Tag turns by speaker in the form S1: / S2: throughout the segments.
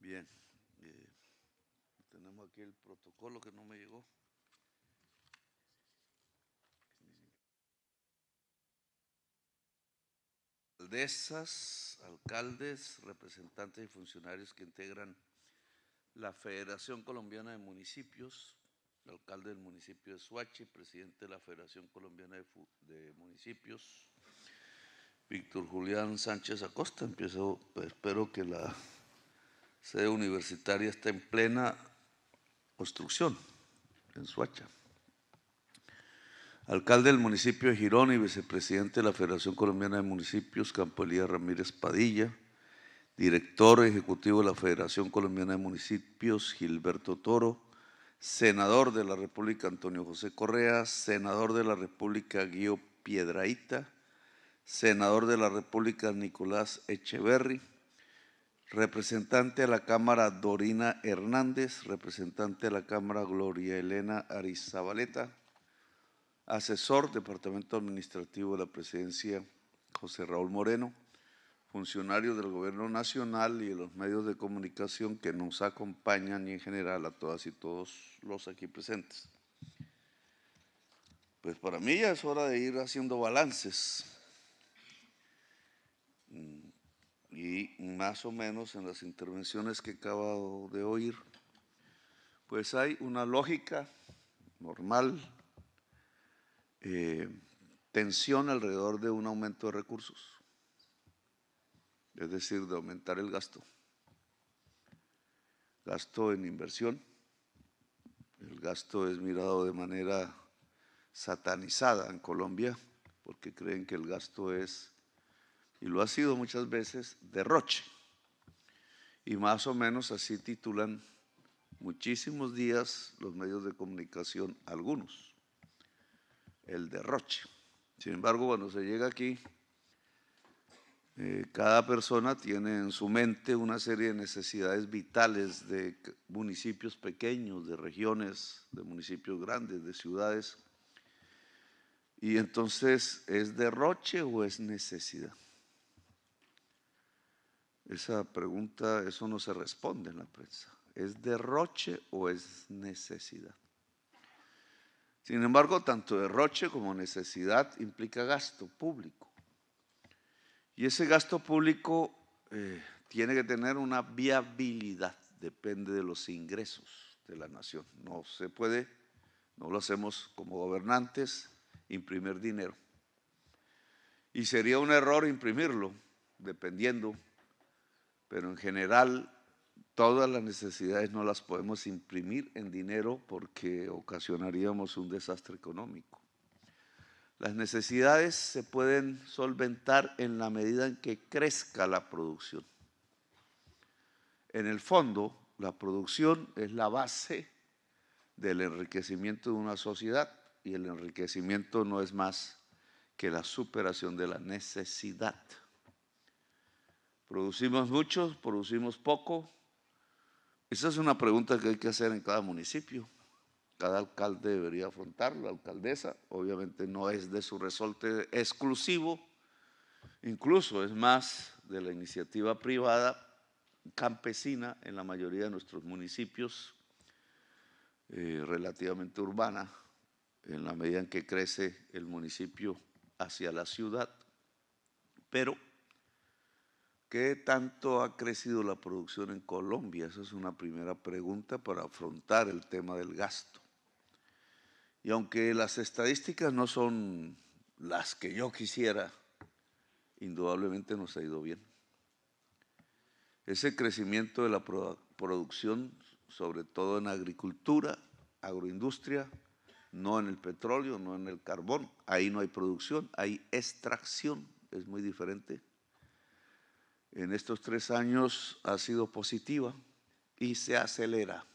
S1: Bien, tenemos aquí el protocolo que no me llegó. Alcaldesas, alcaldes, representantes y funcionarios que integran la Federación Colombiana de Municipios, el alcalde del municipio de Suachi, presidente de la Federación Colombiana de Municipios, Víctor Julián Sánchez Acosta. Espero que la sede universitaria esté en plena construcción en Suacha. Alcalde del municipio de Girón y vicepresidente de la Federación Colombiana de Municipios, Campo Elías Ramírez Padilla. Director ejecutivo de la Federación Colombiana de Municipios, Gilberto Toro. Senador de la República, Antonio José Correa. Senador de la República, Guío Piedrahíta. Senador de la República, Nicolás Echeverry. Representante de la Cámara, Dorina Hernández. Representante de la Cámara, Gloria Elena Arizabaleta. Asesor, Departamento Administrativo de la Presidencia, José Raúl Moreno. Funcionarios del Gobierno Nacional y de los medios de comunicación que nos acompañan, y en general a todas y todos los aquí presentes. Pues para mí ya es hora de ir haciendo balances. Y más o menos en las intervenciones que he acabado de oír, pues hay una lógica normal, tensión alrededor de un aumento de recursos, es decir, de aumentar el gasto en inversión. El gasto es mirado de manera satanizada en Colombia porque creen que el gasto es, y lo ha sido muchas veces, derroche. Y más o menos así titulan muchísimos días los medios de comunicación, algunos, el derroche. Sin embargo, cuando se llega aquí, cada persona tiene en su mente una serie de necesidades vitales de municipios pequeños, de regiones, de municipios grandes, de ciudades. Y entonces, ¿es derroche o es necesidad? Esa pregunta, eso no se responde en la prensa. ¿Es derroche o es necesidad? Sin embargo, tanto derroche como necesidad implica gasto público. Y ese gasto público tiene que tener una viabilidad, depende de los ingresos de la nación. No se puede, no lo hacemos como gobernantes, imprimir dinero. Y sería un error imprimirlo, dependiendo, pero en general todas las necesidades no las podemos imprimir en dinero porque ocasionaríamos un desastre económico. Las necesidades se pueden solventar en la medida en que crezca la producción. En el fondo, la producción es la base del enriquecimiento de una sociedad, y el enriquecimiento no es más que la superación de la necesidad. ¿Producimos mucho? ¿Producimos poco? Esa es una pregunta que hay que hacer en cada municipio. Cada alcalde debería afrontarlo, la alcaldesa. Obviamente no es de su resorte exclusivo, incluso es más de la iniciativa privada campesina en la mayoría de nuestros municipios, relativamente urbana, en la medida en que crece el municipio hacia la ciudad. Pero, ¿qué tanto ha crecido la producción en Colombia? Esa es una primera pregunta para afrontar el tema del gasto. Y aunque las estadísticas no son las que yo quisiera, indudablemente nos ha ido bien. Ese crecimiento de la producción, sobre todo en agricultura, agroindustria, no en el petróleo, no en el carbón, ahí no hay producción, hay extracción, es muy diferente. En estos 3 años ha sido positiva y se acelera.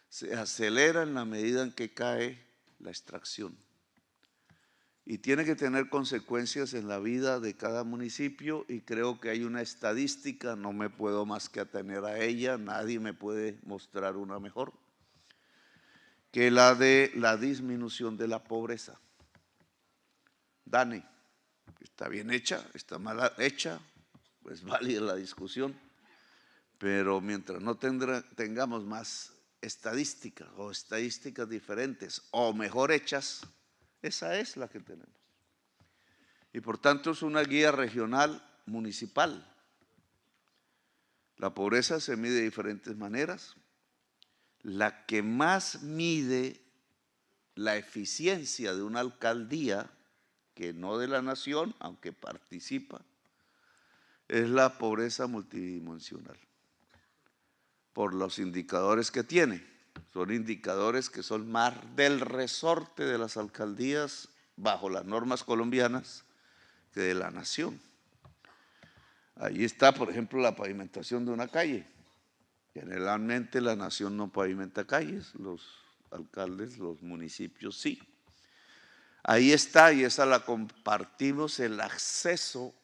S1: Se acelera en la medida en que cae la extracción. Y tiene que tener consecuencias en la vida de cada municipio, y creo que hay una estadística, no me puedo más que atener a ella, nadie me puede mostrar una mejor, que la de la disminución de la pobreza. Dani, está bien hecha, está mal hecha, pues válida la discusión, Pero mientras no tengamos más estadísticas o estadísticas diferentes o mejor hechas, esa es la que tenemos. Y por tanto es una guía regional municipal. La pobreza se mide de diferentes maneras. La que más mide la eficiencia de una alcaldía, que no de la nación, aunque participa, es la pobreza multidimensional, por los indicadores que tiene. Son indicadores que son más del resorte de las alcaldías bajo las normas colombianas que de la nación. Ahí está, por ejemplo, la pavimentación de una calle. Generalmente la nación no pavimenta calles, los alcaldes, los municipios sí. Ahí está, y esa la compartimos, el acceso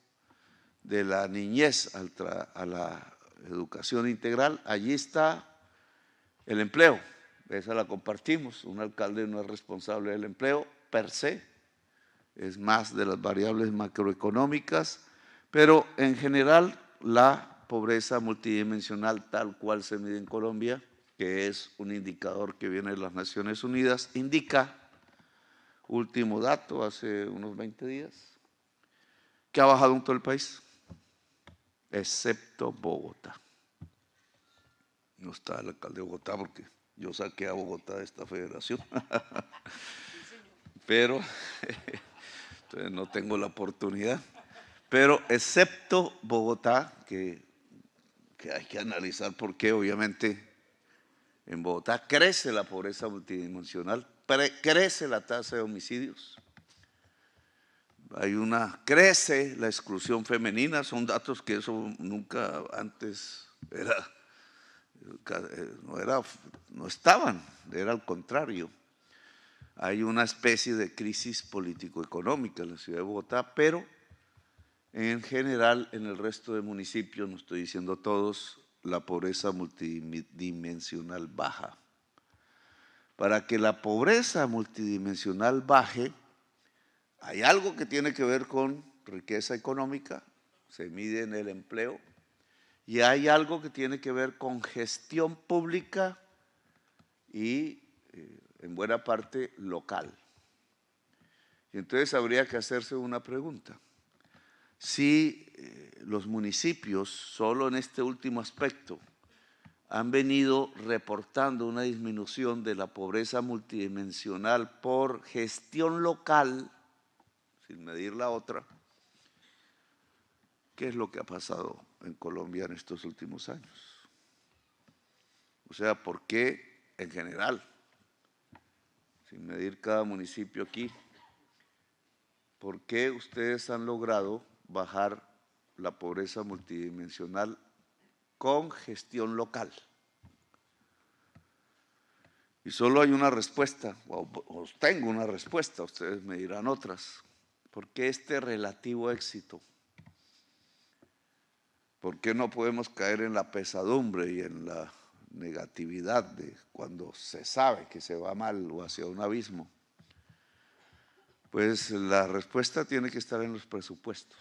S1: de la niñez a la educación integral. Allí está el empleo, esa la compartimos. Un alcalde no es responsable del empleo per se, es más de las variables macroeconómicas, pero en general la pobreza multidimensional tal cual se mide en Colombia, que es un indicador que viene de las Naciones Unidas, indica, último dato, hace unos 20 días, que ha bajado en todo el país, excepto Bogotá. No está el alcalde de Bogotá porque yo saqué a Bogotá de esta federación, pero entonces no tengo la oportunidad. Pero excepto Bogotá, que hay que analizar por qué, obviamente en Bogotá crece la pobreza multidimensional, crece la tasa de homicidios, crece la exclusión femenina, son datos que eso nunca antes no estaban, era al contrario. Hay una especie de crisis político-económica en la ciudad de Bogotá, pero en general en el resto de municipios, no estoy diciendo todos, la pobreza multidimensional baja. Para que la pobreza multidimensional baje, hay algo que tiene que ver con riqueza económica, se mide en el empleo, y hay algo que tiene que ver con gestión pública y en buena parte local. Y entonces habría que hacerse una pregunta. Si los municipios, solo en este último aspecto, han venido reportando una disminución de la pobreza multidimensional por gestión local, sin medir la otra, ¿qué es lo que ha pasado en Colombia en estos últimos años? O sea, ¿por qué en general, sin medir cada municipio aquí, por qué ustedes han logrado bajar la pobreza multidimensional con gestión local? Y solo hay una respuesta, o tengo una respuesta, ustedes me dirán otras. ¿Por qué este relativo éxito? ¿Por qué no podemos caer en la pesadumbre y en la negatividad de cuando se sabe que se va mal o hacia un abismo? Pues la respuesta tiene que estar en los presupuestos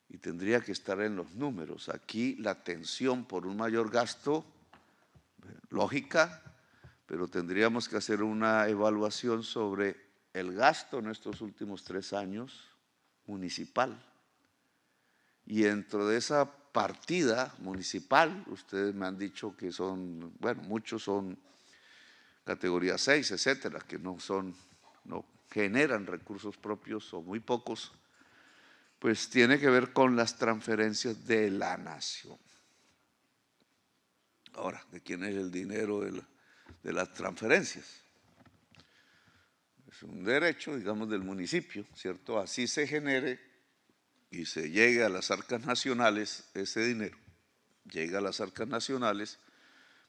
S1: y tendría que estar en los números. Aquí la tensión por un mayor gasto, lógica, pero tendríamos que hacer una evaluación sobre el gasto en estos últimos 3 años municipal. Y dentro de esa partida municipal, ustedes me han dicho que son, bueno, muchos son categoría 6, etcétera, que no generan recursos propios o muy pocos, pues tiene que ver con las transferencias de la nación. Ahora, ¿de quién es el dinero de las transferencias? Es un derecho, digamos, del municipio, ¿cierto? Así se genere y se llegue a las arcas nacionales ese dinero, llega a las arcas nacionales,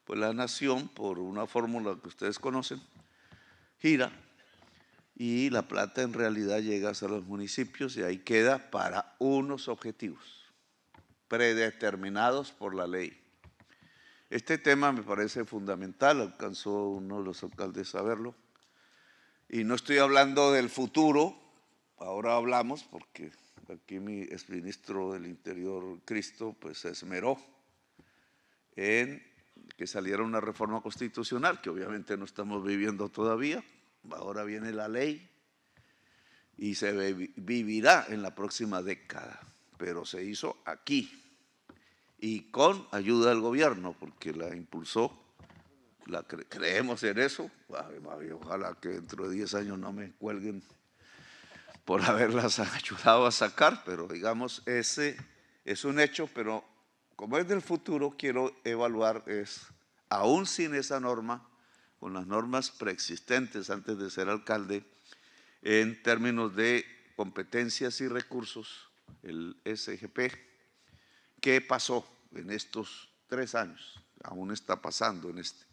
S1: pues la nación, por una fórmula que ustedes conocen, gira y la plata en realidad llega a los municipios y ahí queda para unos objetivos predeterminados por la ley. Este tema me parece fundamental, alcanzó uno de los alcaldes a verlo, y no estoy hablando del futuro, ahora hablamos porque aquí mi exministro del Interior, Cristo, pues se esmeró en que saliera una reforma constitucional, que obviamente no estamos viviendo todavía. Ahora viene la ley y se vivirá en la próxima década, pero se hizo aquí y con ayuda del gobierno, porque la impulsó, creemos en eso. Ojalá que dentro de 10 años no me cuelguen por haberlas ayudado a sacar, pero digamos, ese es un hecho, pero como es del futuro, quiero evaluar aún sin esa norma, con las normas preexistentes antes de ser alcalde, en términos de competencias y recursos, el SGP, ¿qué pasó en estos 3 años? Aún está pasando en este,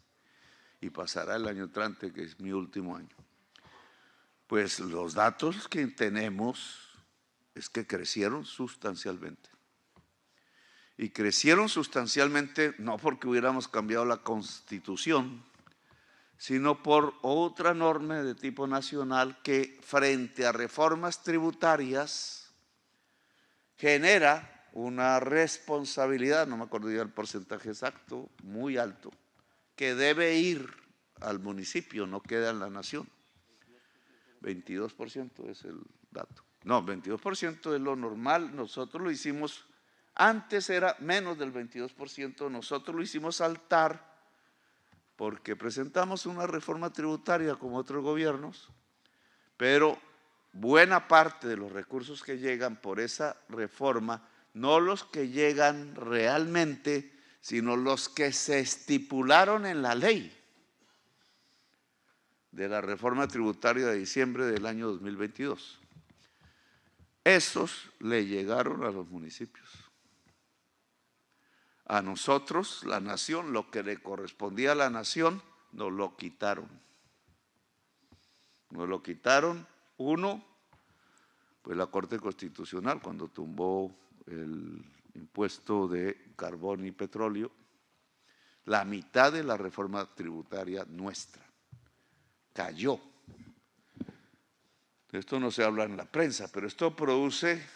S1: y pasará el año entrante, que es mi último año. Pues los datos que tenemos es que crecieron sustancialmente. Y crecieron sustancialmente no porque hubiéramos cambiado la Constitución, sino por otra norma de tipo nacional que frente a reformas tributarias genera una responsabilidad, no me acuerdo ya el porcentaje exacto, muy alto, que debe ir al municipio, no queda en la nación. 22% es el dato. No, 22% es lo normal. Nosotros lo hicimos, antes era menos del 22%, nosotros lo hicimos saltar porque presentamos una reforma tributaria como otros gobiernos, pero buena parte de los recursos que llegan por esa reforma, no los que llegan realmente, sino los que se estipularon en la ley de la reforma tributaria de diciembre del año 2022. Esos le llegaron a los municipios. A nosotros, la nación, lo que le correspondía a la nación, nos lo quitaron. Nos lo quitaron, uno, pues la Corte Constitucional, cuando tumbó el impuesto de carbón y petróleo, la mitad de la reforma tributaria nuestra cayó. Esto no se habla en la prensa, pero esto produce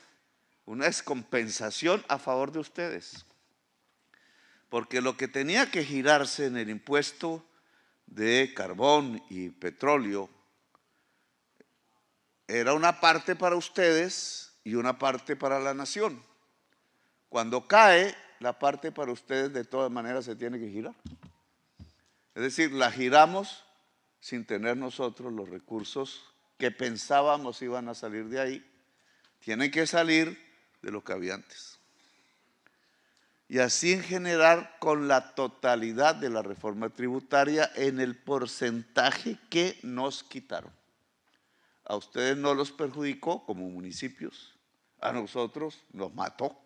S1: una descompensación a favor de ustedes. Porque lo que tenía que girarse en el impuesto de carbón y petróleo era una parte para ustedes y una parte para la nación. Cuando cae, la parte para ustedes de todas maneras se tiene que girar. Es decir, la giramos sin tener nosotros los recursos que pensábamos iban a salir de ahí. Tienen que salir de lo que había antes. Y así en general con la totalidad de la reforma tributaria en el porcentaje que nos quitaron. A ustedes no los perjudicó como municipios, a nosotros nos mató.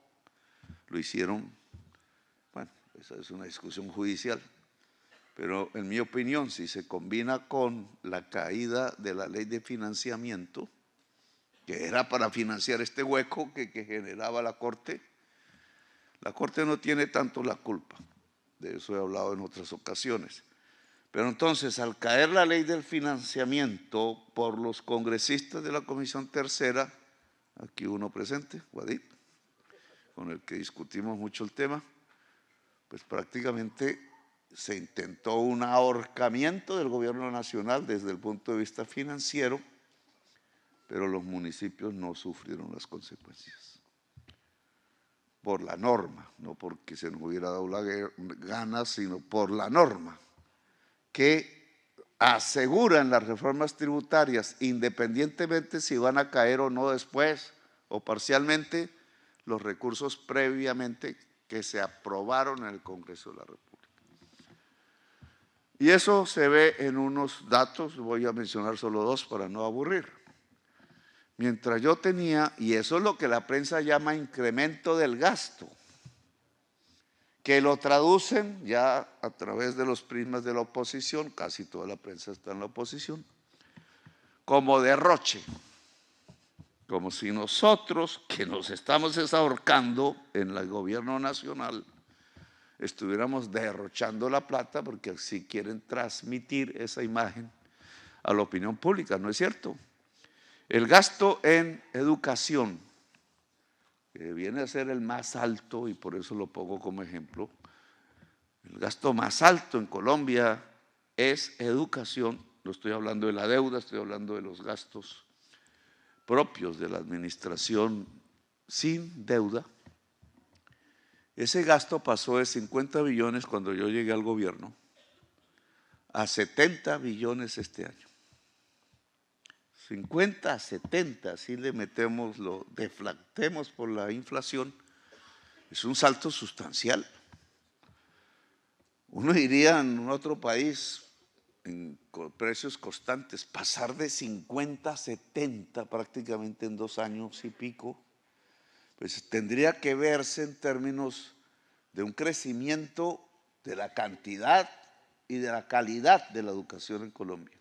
S1: Lo hicieron, bueno, esa es una discusión judicial, pero en mi opinión, si se combina con la caída de la ley de financiamiento, que era para financiar este hueco que generaba la Corte no tiene tanto la culpa, de eso he hablado en otras ocasiones. Pero entonces, al caer la ley del financiamiento por los congresistas de la Comisión Tercera, aquí uno presente, Guadip, con el que discutimos mucho el tema, pues prácticamente se intentó un ahorcamiento del gobierno nacional desde el punto de vista financiero, pero los municipios no sufrieron las consecuencias. Por la norma, no porque se nos hubiera dado la gana, sino por la norma, que aseguran las reformas tributarias, independientemente si van a caer o no después, o parcialmente, los recursos previamente que se aprobaron en el Congreso de la República. Y eso se ve en unos datos, voy a mencionar solo dos para no aburrir. Mientras yo tenía, y eso es lo que la prensa llama incremento del gasto, que lo traducen ya a través de los prismas de la oposición, casi toda la prensa está en la oposición, como derroche, como si nosotros, que nos estamos ahorcando en el gobierno nacional, estuviéramos derrochando la plata porque así quieren transmitir esa imagen a la opinión pública, ¿no es cierto? El gasto en educación, que viene a ser el más alto, y por eso lo pongo como ejemplo, el gasto más alto en Colombia es educación. No estoy hablando de la deuda, estoy hablando de los gastos propios de la administración sin deuda. Ese gasto pasó de 50 billones cuando yo llegué al gobierno a 70 billones este año. 50 a 70, si le metemos, lo deflactemos por la inflación, es un salto sustancial. Uno diría en otro país, en precios constantes, pasar de 50 a 70 prácticamente en 2 años y pico, pues tendría que verse en términos de un crecimiento de la cantidad y de la calidad de la educación en Colombia.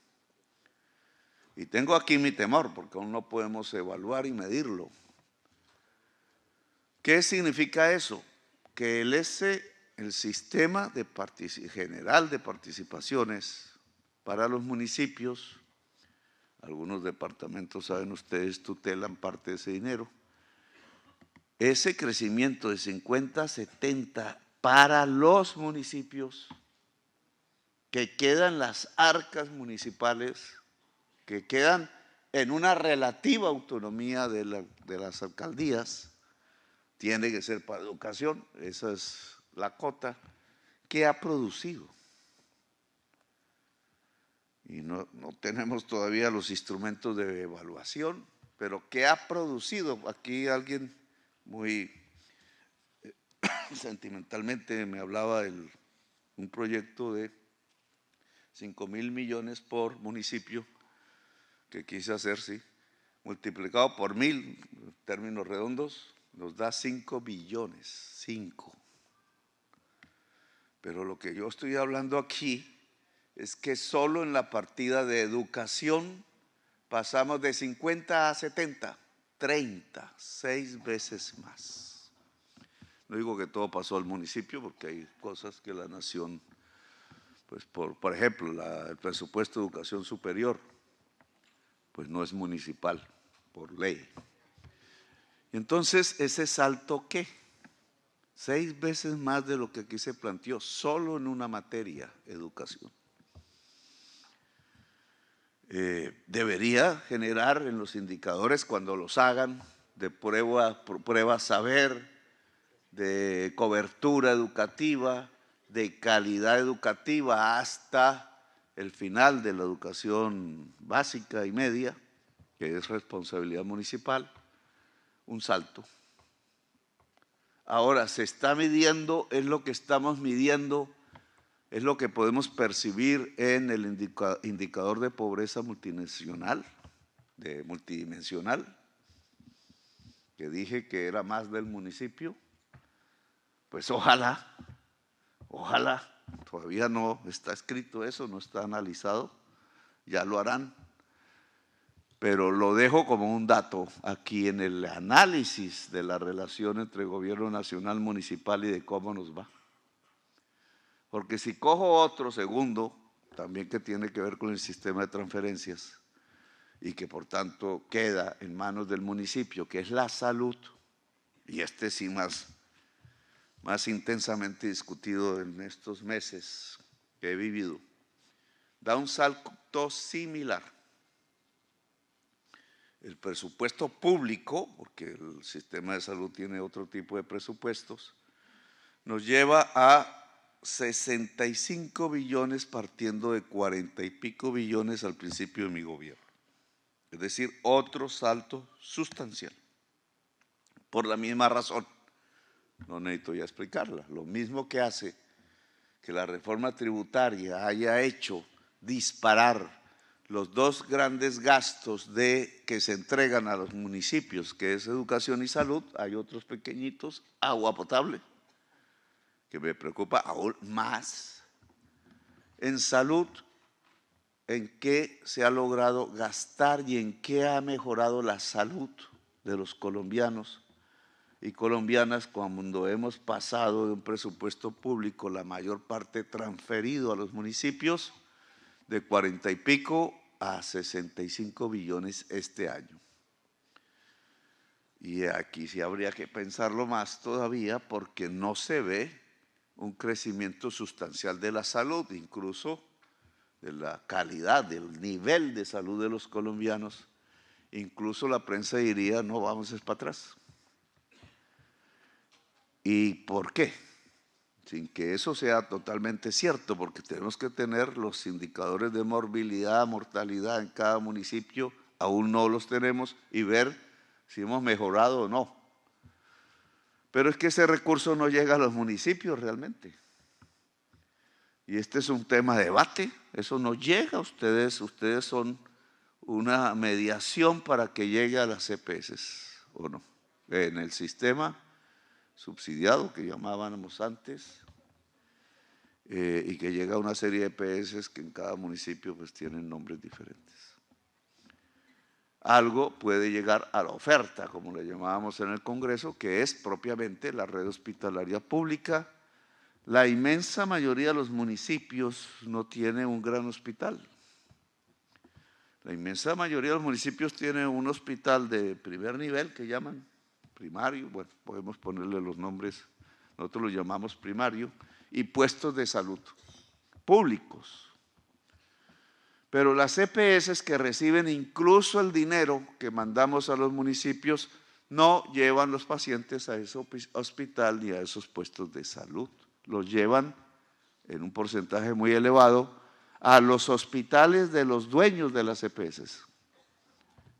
S1: Y tengo aquí mi temor, porque aún no podemos evaluar y medirlo. ¿Qué significa eso? Que el sistema general de participaciones para los municipios, algunos departamentos, saben ustedes, tutelan parte de ese dinero. Ese crecimiento de 50 a 70 para los municipios, que quedan las arcas municipales, que quedan en una relativa autonomía de las alcaldías, tiene que ser para educación. Esa es la cota que ha producido. Y no tenemos todavía los instrumentos de evaluación, pero ¿qué ha producido? Aquí alguien muy sentimentalmente me hablaba de un proyecto de 5.000 millones por municipio que quise hacer, sí, multiplicado por 1.000, términos redondos, nos da 5 billones, 5. Pero lo que yo estoy hablando aquí es que solo en la partida de educación pasamos de 50 a 70, 30, 6 veces más. No digo que todo pasó al municipio, porque hay cosas que la nación, pues por ejemplo, el presupuesto de educación superior, pues no es municipal, por ley. Y entonces, ¿ese salto qué? 6 veces más de lo que aquí se planteó, solo en una materia, educación. Debería generar en los indicadores, cuando los hagan, de prueba saber, de cobertura educativa, de calidad educativa hasta el final de la educación básica y media, que es responsabilidad municipal, un salto. Ahora, se está midiendo, es lo que estamos midiendo, es lo que podemos percibir en el indicador de pobreza multidimensional, que dije que era más del municipio. Pues ojalá, todavía no está escrito eso, no está analizado, ya lo harán. Pero lo dejo como un dato aquí en el análisis de la relación entre gobierno nacional, municipal y de cómo nos va. Porque si cojo otro segundo, también que tiene que ver con el sistema de transferencias y que por tanto queda en manos del municipio, que es la salud, y sí más intensamente discutido en estos meses que he vivido, da un salto similar. El presupuesto público, porque el sistema de salud tiene otro tipo de presupuestos, nos lleva a 65 billones partiendo de 40 y pico billones al principio de mi gobierno. Es decir, otro salto sustancial. Por la misma razón, no necesito ya explicarla, lo mismo que hace que la reforma tributaria haya hecho disparar los dos grandes gastos que se entregan a los municipios, que es educación y salud. Hay otros pequeñitos, agua potable, que me preocupa aún más. En salud, ¿en qué se ha logrado gastar y en qué ha mejorado la salud de los colombianos y colombianas cuando hemos pasado de un presupuesto público, la mayor parte transferido a los municipios, de 40 y pico a 65 billones este año. Y aquí sí habría que pensarlo más todavía porque no se ve un crecimiento sustancial de la salud, incluso de la calidad, del nivel de salud de los colombianos. Incluso la prensa diría, no, vamos es para atrás. ¿Y por qué? Sin que eso sea totalmente cierto, porque tenemos que tener los indicadores de morbilidad, mortalidad en cada municipio, aún no los tenemos, y ver si hemos mejorado o no. Pero es que ese recurso no llega a los municipios realmente. Y este es un tema de debate, eso no llega a ustedes, ustedes son una mediación para que llegue a las EPS, ¿o no? En el sistema subsidiado que llamábamos antes, y que llega a una serie de EPS que en cada municipio pues tienen nombres diferentes. Algo puede llegar a la oferta, como le llamábamos en el Congreso, que es propiamente la red hospitalaria pública. La inmensa mayoría de los municipios no tiene un gran hospital. La inmensa mayoría de los municipios tiene un hospital de primer nivel que llaman primario, bueno, podemos ponerle los nombres, nosotros lo llamamos primario, y puestos de salud públicos. Pero las EPS que reciben incluso el dinero que mandamos a los municipios no llevan los pacientes a ese hospital ni a esos puestos de salud. Los llevan en un porcentaje muy elevado a los hospitales de los dueños de las EPS.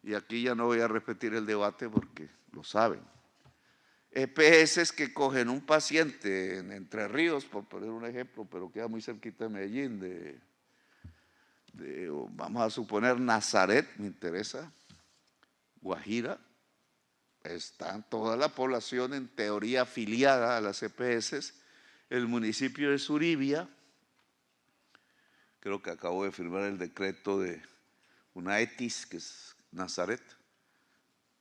S1: Y aquí ya no voy a repetir el debate porque lo saben. EPS que cogen un paciente en Entre Ríos, por poner un ejemplo, pero queda muy cerquita de Medellín, vamos a suponer Nazaret, me interesa, Guajira, está toda la población en teoría afiliada a las EPS, el municipio de Uribia, creo que acabo de firmar el decreto de una ETIS, que es Nazaret,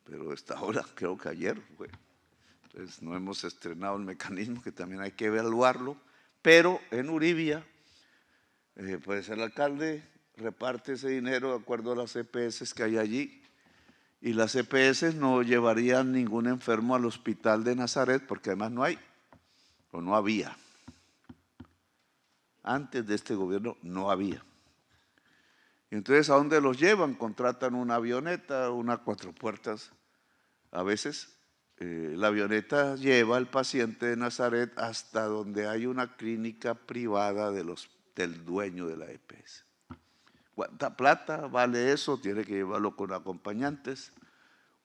S1: pero hasta ahora, creo que ayer fue. Entonces no hemos estrenado el mecanismo, que también hay que evaluarlo, pero en Uribia, pues el alcalde reparte ese dinero de acuerdo a las EPS que hay allí, y las EPS no llevarían ningún enfermo al hospital de Nazaret, porque además no hay, o no había. Antes de este gobierno no había. Y entonces, ¿a dónde los llevan? Contratan una avioneta, una 4 puertas. A veces la avioneta lleva al paciente de Nazaret hasta donde hay una clínica privada del dueño de la EPS. ¿Cuánta plata vale eso? Tiene que llevarlo con acompañantes,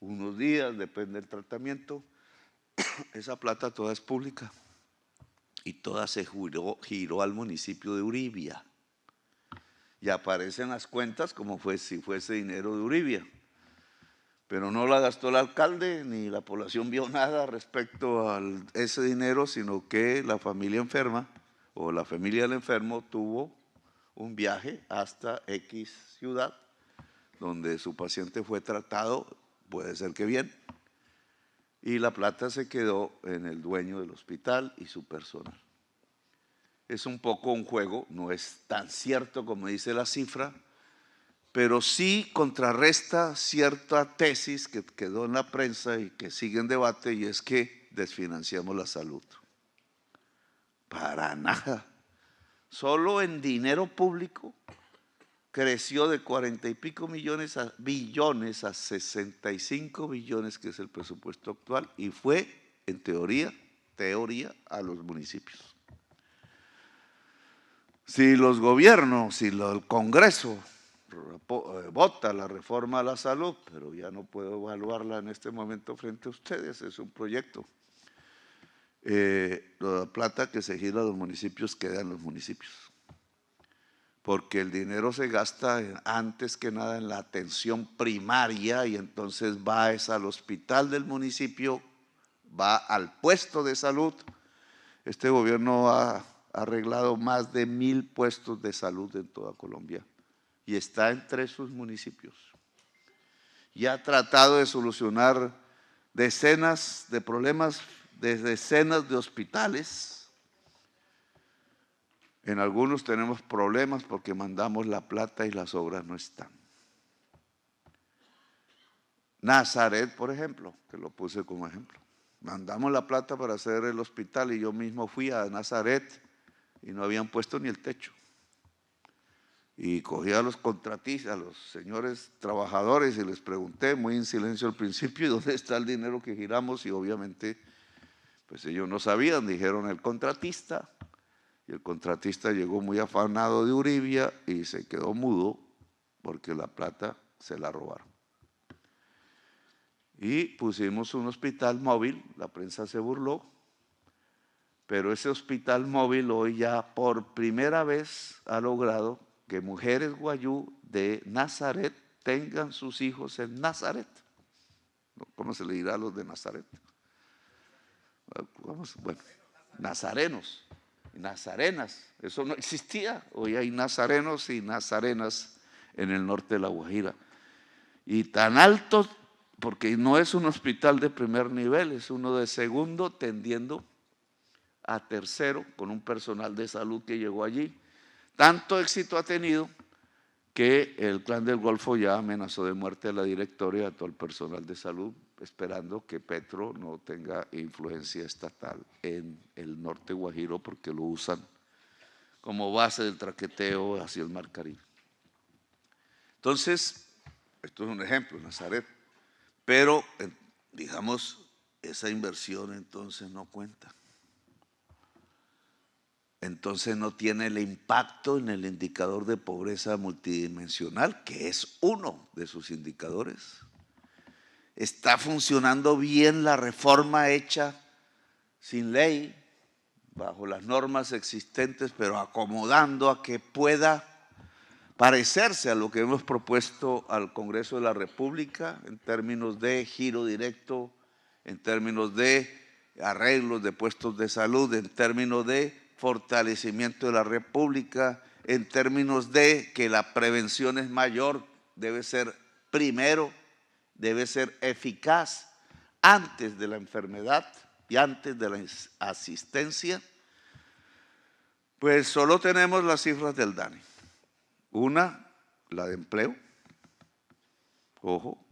S1: unos días, depende del tratamiento. Esa plata toda es pública y toda se giró al municipio de Uribia. Y aparecen las cuentas como si fuese dinero de Uribia. Pero no la gastó el alcalde, ni la población vio nada respecto a ese dinero, sino que la familia enferma o la familia del enfermo tuvo un viaje hasta X ciudad, donde su paciente fue tratado, puede ser que bien, y la plata se quedó en el dueño del hospital y su personal. Es un poco un juego, no es tan cierto como dice la cifra, pero sí contrarresta cierta tesis que quedó en la prensa y que sigue en debate, y es que desfinanciamos la salud. Para nada. Solo en dinero público creció de 40 y pico billones a 65 billones, que es el presupuesto actual, y fue, en teoría, a los municipios. Si los gobiernos, si el Congreso vota la reforma a la salud, pero ya no puedo evaluarla en este momento frente a ustedes, es un proyecto. La plata que se gira a los municipios queda en los municipios, porque el dinero se gasta antes que nada en la atención primaria, y entonces va al hospital del municipio, va al puesto de salud. Este gobierno ha arreglado más de 1000 puestos de salud en toda Colombia y está entre sus municipios. Y ha tratado de solucionar decenas de problemas de decenas de hospitales. En algunos tenemos problemas porque mandamos la plata y las obras no están. Nazaret, por ejemplo, que lo puse como ejemplo. Mandamos la plata para hacer el hospital y yo mismo fui a Nazaret y no habían puesto ni el techo. Y cogí a los contratistas, a los señores trabajadores y les pregunté, muy en silencio al principio, ¿y dónde está el dinero que giramos? Y obviamente, pues ellos no sabían, dijeron el contratista. Y el contratista llegó muy afanado de Uribia y se quedó mudo porque la plata se la robaron. Y pusimos un hospital móvil, la prensa se burló, pero ese hospital móvil hoy ya por primera vez ha logrado que mujeres guayú de Nazaret tengan sus hijos en Nazaret. ¿Cómo se le dirá a los de Nazaret? Bueno, nazarenos, nazarenas, eso no existía. Hoy hay nazarenos y nazarenas en el norte de La Guajira. Y tan alto, porque no es un hospital de primer nivel, es uno de segundo tendiendo a tercero, con un personal de salud que llegó allí. Tanto éxito ha tenido que el Clan del Golfo ya amenazó de muerte a la directora y a todo el personal de salud, esperando que Petro no tenga influencia estatal en el norte guajiro, porque lo usan como base del traqueteo hacia el Mar Caribe. Entonces, esto es un ejemplo, Nazaret, pero digamos, esa inversión entonces no cuenta. Entonces no tiene el impacto en el indicador de pobreza multidimensional, que es uno de sus indicadores. Está funcionando bien la reforma hecha sin ley, bajo las normas existentes, pero acomodando a que pueda parecerse a lo que hemos propuesto al Congreso de la República en términos de giro directo, en términos de arreglos de puestos de salud, en términos de fortalecimiento de la República, en términos de que la prevención es mayor, debe ser primero, debe ser eficaz antes de la enfermedad y antes de la asistencia. Pues solo tenemos las cifras del DANE. Una, la de empleo, ojo,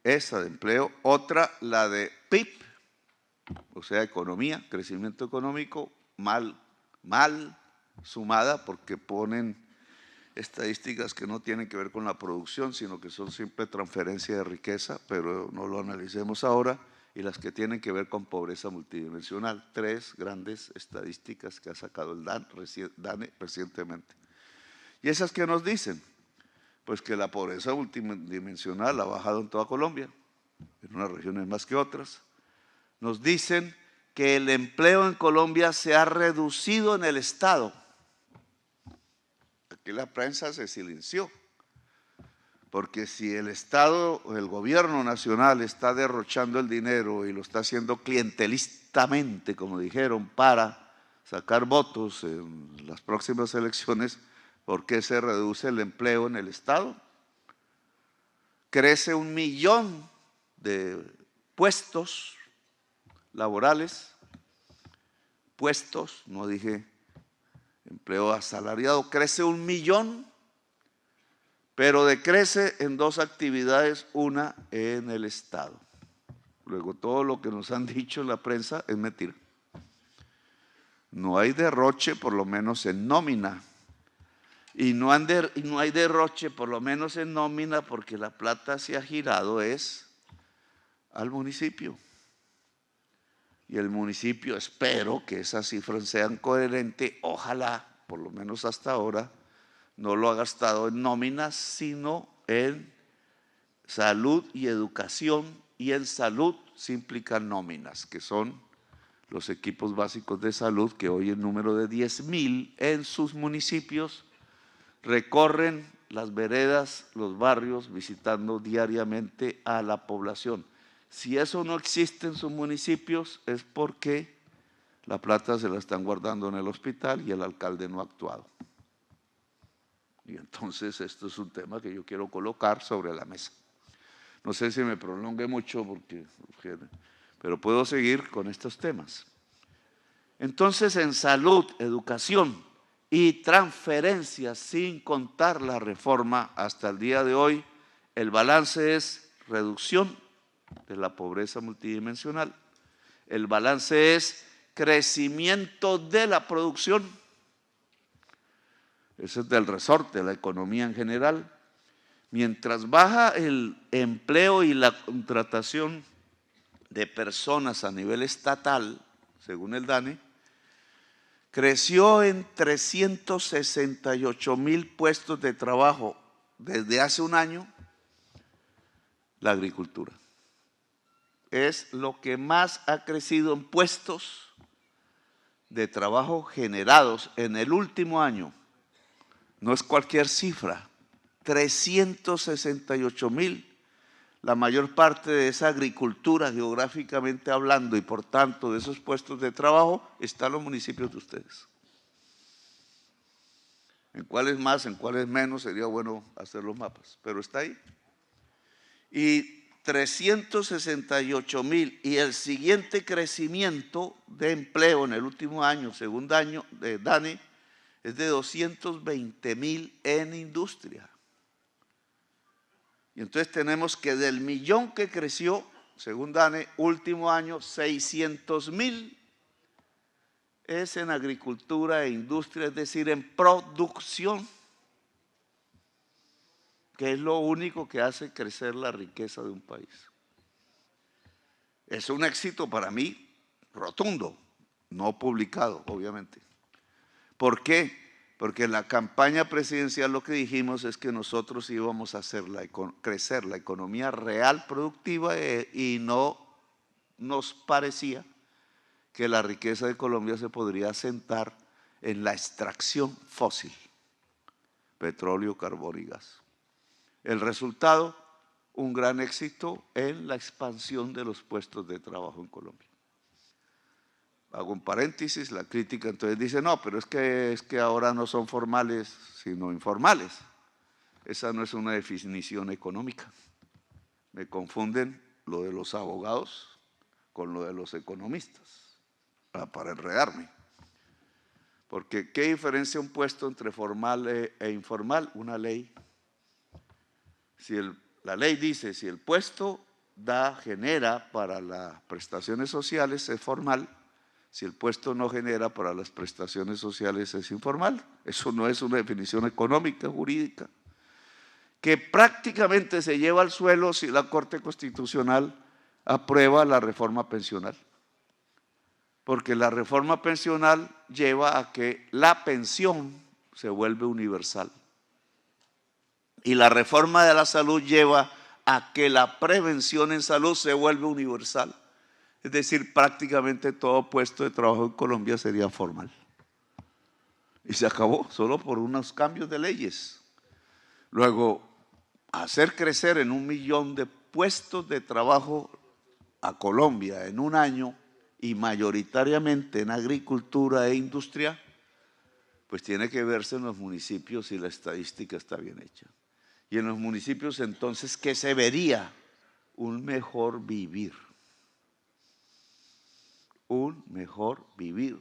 S1: esa de empleo. Otra, la de PIB, o sea, economía, crecimiento económico, mal sumada, porque ponen estadísticas que no tienen que ver con la producción, sino que son simple transferencia de riqueza, pero no lo analicemos ahora, y las que tienen que ver con pobreza multidimensional. 3 grandes estadísticas que ha sacado el DANE recientemente. ¿Y esas qué nos dicen? Pues que la pobreza multidimensional ha bajado en toda Colombia, en unas regiones más que otras. Nos dicen que el empleo en Colombia se ha reducido en el Estado. Aquí la prensa se silenció, porque si el Estado, el gobierno nacional está derrochando el dinero y lo está haciendo clientelistamente, como dijeron, para sacar votos en las próximas elecciones, ¿por qué se reduce el empleo en el Estado? Crece 1 millón de puestos laborales, puestos, no dije empleo asalariado, crece 1 millón, pero decrece en 2 actividades, una en el Estado. Luego todo lo que nos han dicho en la prensa es mentira. No hay derroche, por lo menos en nómina. Y no hay derroche, por lo menos en nómina, porque la plata se ha girado es al municipio. Y el municipio, espero que esas cifras sean coherentes, ojalá, por lo menos hasta ahora, no lo ha gastado en nóminas, sino en salud y educación, y en salud se implican nóminas, que son los equipos básicos de salud, que hoy en número de 10,000 en sus municipios recorren las veredas, los barrios, visitando diariamente a la población. Si eso no existe en sus municipios es porque la plata se la están guardando en el hospital y el alcalde no ha actuado. Y entonces esto es un tema que yo quiero colocar sobre la mesa. No sé si me prolongue mucho, pero puedo seguir con estos temas. Entonces, en salud, educación y transferencias, sin contar la reforma, hasta el día de hoy, el balance es reducción de la pobreza multidimensional. El balance es crecimiento de la producción. Ese es del resorte, la economía en general. Mientras baja el empleo y la contratación de personas a nivel estatal, según el DANE, creció en 368,000 puestos de trabajo desde hace un año la agricultura. Es lo que más ha crecido en puestos de trabajo generados en el último año. No es cualquier cifra, 368,000. La mayor parte de esa agricultura, geográficamente hablando, y por tanto de esos puestos de trabajo, está en los municipios de ustedes. En cuáles más, en cuáles menos, sería bueno hacer los mapas, pero está ahí. Y 368,000, y el siguiente crecimiento de empleo en el último año, según DANE, es de 220,000 en industria. Y entonces tenemos que del millón que creció, según DANE, último año, 600,000 es en agricultura e industria, es decir, en producción, que es lo único que hace crecer la riqueza de un país. Es un éxito para mí rotundo, no publicado, obviamente. ¿Por qué? Porque en la campaña presidencial lo que dijimos es que nosotros íbamos a hacer crecer la economía real productiva y no nos parecía que la riqueza de Colombia se podría asentar en la extracción fósil, petróleo, carbón y gas. El resultado, un gran éxito en la expansión de los puestos de trabajo en Colombia. Hago un paréntesis, la crítica entonces dice, no, pero es que ahora no son formales, sino informales. Esa no es una definición económica. Me confunden lo de los abogados con lo de los economistas, para enredarme. Porque ¿qué diferencia un puesto entre formal e informal? Una ley. La ley dice, si el puesto genera para las prestaciones sociales, es formal. Si el puesto no genera para las prestaciones sociales, es informal. Eso no es una definición económica, jurídica, que prácticamente se lleva al suelo si la Corte Constitucional aprueba la reforma pensional. Porque la reforma pensional lleva a que la pensión se vuelve universal. Y la reforma de la salud lleva a que la prevención en salud se vuelve universal. Es decir, prácticamente todo puesto de trabajo en Colombia sería formal. Y se acabó, solo por unos cambios de leyes. Luego, hacer crecer en 1 millón de puestos de trabajo a Colombia en un año, y mayoritariamente en agricultura e industria, pues tiene que verse en los municipios si la estadística está bien hecha. Y en los municipios entonces, ¿qué se vería? Un mejor vivir. Un mejor vivir,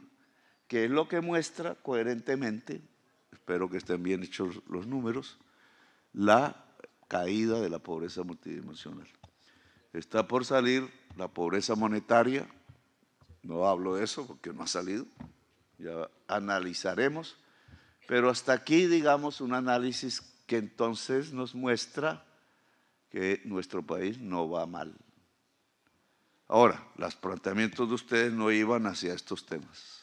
S1: que es lo que muestra coherentemente, espero que estén bien hechos los números, la caída de la pobreza multidimensional. Está por salir la pobreza monetaria, no hablo de eso porque no ha salido, ya analizaremos, pero hasta aquí digamos un análisis que entonces nos muestra que nuestro país no va mal. Ahora, los planteamientos de ustedes no iban hacia estos temas.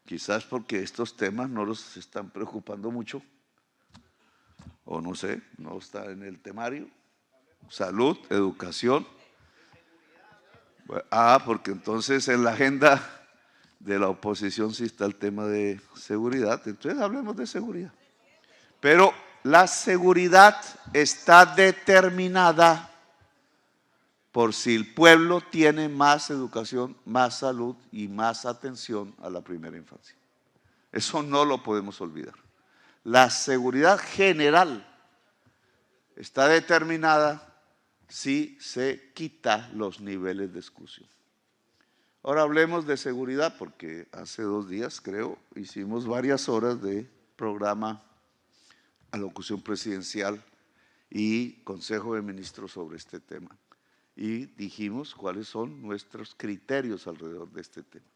S1: Quizás porque estos temas no los están preocupando mucho, o no sé, no está en el temario. Salud, educación. Porque entonces en la agenda de la oposición sí está el tema de seguridad. Entonces hablemos de seguridad. Pero la seguridad está determinada por si el pueblo tiene más educación, más salud y más atención a la primera infancia. Eso no lo podemos olvidar. La seguridad general está determinada si se quita los niveles de exclusión. Ahora hablemos de seguridad, porque hace 2 días, creo, hicimos varias horas de programa alocución presidencial y Consejo de Ministros sobre este tema. Y dijimos cuáles son nuestros criterios alrededor de este tema.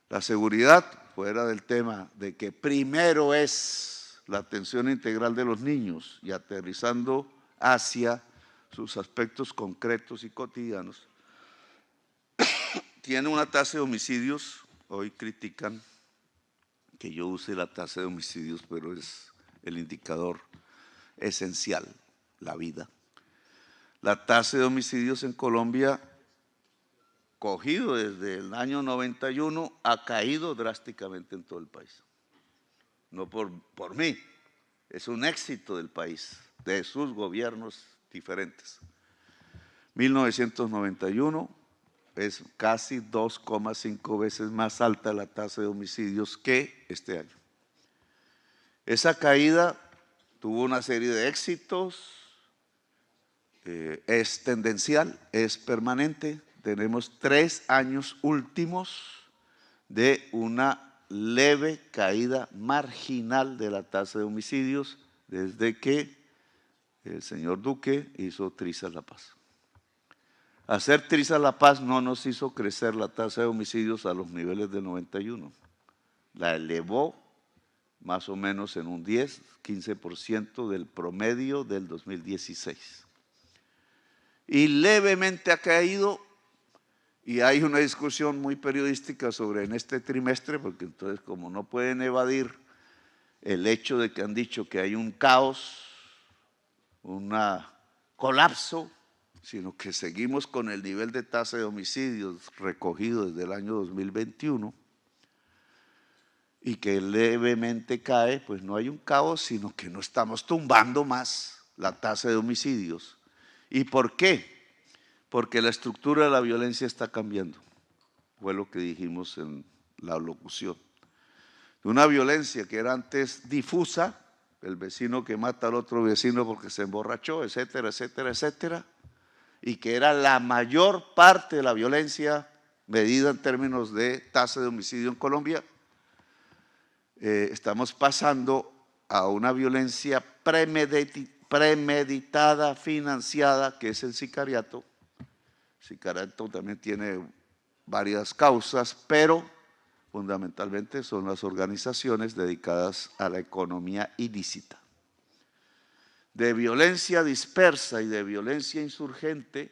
S1: La seguridad, fuera del tema de que primero es la atención integral de los niños y aterrizando hacia sus aspectos concretos y cotidianos, tiene una tasa de homicidios. Hoy critican que yo use la tasa de homicidios, pero es el indicador esencial, la vida. La tasa de homicidios en Colombia, cogido desde el año 91, ha caído drásticamente en todo el país. No por mí, es un éxito del país, de sus gobiernos diferentes. 1991 es casi 2,5 veces más alta la tasa de homicidios que este año. Esa caída tuvo una serie de éxitos, es tendencial, es permanente. Tenemos 3 años últimos de una leve caída marginal de la tasa de homicidios desde que el señor Duque hizo Trizas La Paz. Hacer Trizas La Paz no nos hizo crecer la tasa de homicidios a los niveles del 91. La elevó más o menos en un 10-15% del promedio del 2016. Y levemente ha caído, y hay una discusión muy periodística sobre en este trimestre, porque entonces como no pueden evadir el hecho de que han dicho que hay un caos, un colapso, sino que seguimos con el nivel de tasa de homicidios recogido desde el año 2021 y que levemente cae, pues no hay un caos, sino que no estamos tumbando más la tasa de homicidios. ¿Y por qué? Porque la estructura de la violencia está cambiando. Fue lo que dijimos en la locución. Una violencia que era antes difusa, el vecino que mata al otro vecino porque se emborrachó, etcétera, etcétera, etcétera, y que era la mayor parte de la violencia medida en términos de tasa de homicidio en Colombia, estamos pasando a una violencia premeditada, financiada, que es el sicariato. El sicariato también tiene varias causas, pero fundamentalmente son las organizaciones dedicadas a la economía ilícita. De violencia dispersa y de violencia insurgente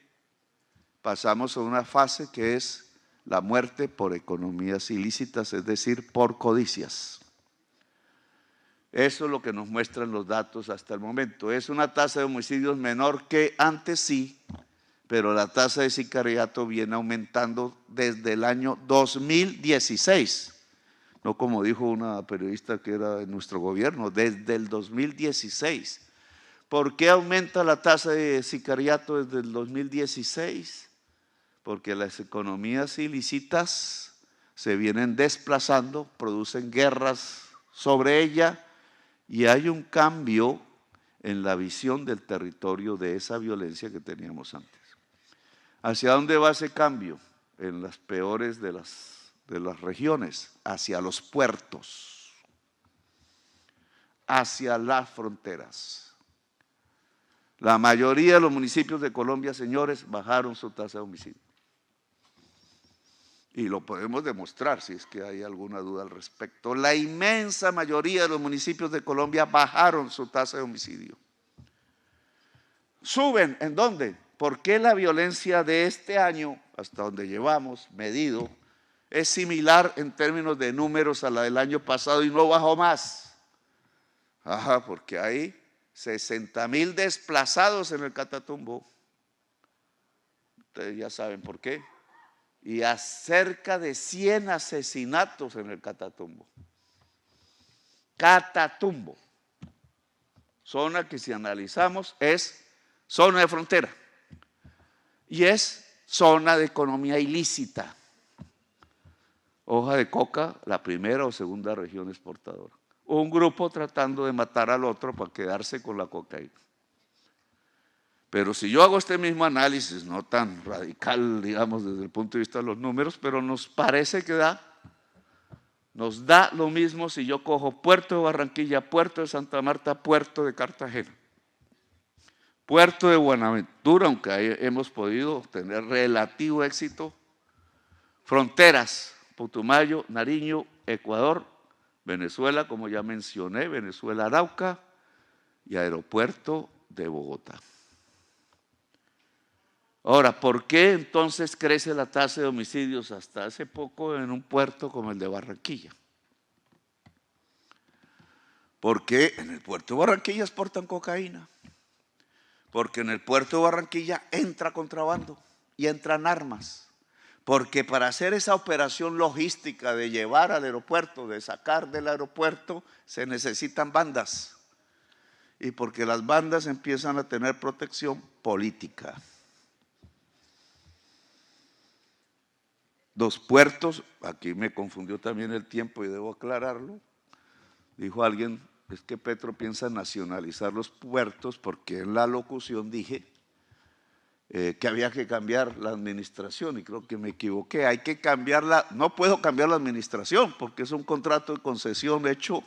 S1: pasamos a una fase que es la muerte por economías ilícitas, es decir, por codicias. Eso es lo que nos muestran los datos hasta el momento. Es una tasa de homicidios menor que antes, sí, pero la tasa de sicariato viene aumentando desde el año 2016. No como dijo una periodista que era de nuestro gobierno, desde el 2016. ¿Por qué aumenta la tasa de sicariato desde el 2016? Porque las economías ilícitas se vienen desplazando, producen guerras sobre ella y hay un cambio en la visión del territorio de esa violencia que teníamos antes. ¿Hacia dónde va ese cambio? En las peores de las regiones, hacia los puertos, hacia las fronteras. La mayoría de los municipios de Colombia, señores, bajaron su tasa de homicidio. Y lo podemos demostrar si es que hay alguna duda al respecto. La inmensa mayoría de los municipios de Colombia bajaron su tasa de homicidio. ¿Suben en dónde? ¿Por qué la violencia de este año, hasta donde llevamos medido, es similar en términos de números a la del año pasado y no bajó más? Ajá, porque hay 60.000 desplazados en el Catatumbo. Ustedes ya saben por qué. Y a cerca de 100 asesinatos en el Catatumbo. Catatumbo. Zona que si analizamos es zona de frontera. Y es zona de economía ilícita. Hoja de coca, la primera o segunda región exportadora. Un grupo tratando de matar al otro para quedarse con la cocaína. Pero si yo hago este mismo análisis, no tan radical, digamos, desde el punto de vista de los números, pero nos parece que nos da lo mismo si yo cojo Puerto de Barranquilla, Puerto de Santa Marta, Puerto de Cartagena. Puerto de Buenaventura, aunque ahí hemos podido tener relativo éxito. Fronteras, Putumayo, Nariño, Ecuador, Venezuela, como ya mencioné, Venezuela, Arauca y aeropuerto de Bogotá. Ahora, ¿por qué entonces crece la tasa de homicidios hasta hace poco en un puerto como el de Barranquilla? Porque en el puerto de Barranquilla exportan cocaína. Porque en el puerto de Barranquilla entra contrabando y entran armas. Porque para hacer esa operación logística de llevar al aeropuerto, de sacar del aeropuerto, se necesitan bandas. Y porque las bandas empiezan a tener protección política. Los puertos, aquí me confundió también el tiempo y debo aclararlo, dijo alguien, es que Petro piensa nacionalizar los puertos porque en la locución dije que había que cambiar la administración y creo que me equivoqué, hay que cambiarla, no puedo cambiar la administración porque es un contrato de concesión hecho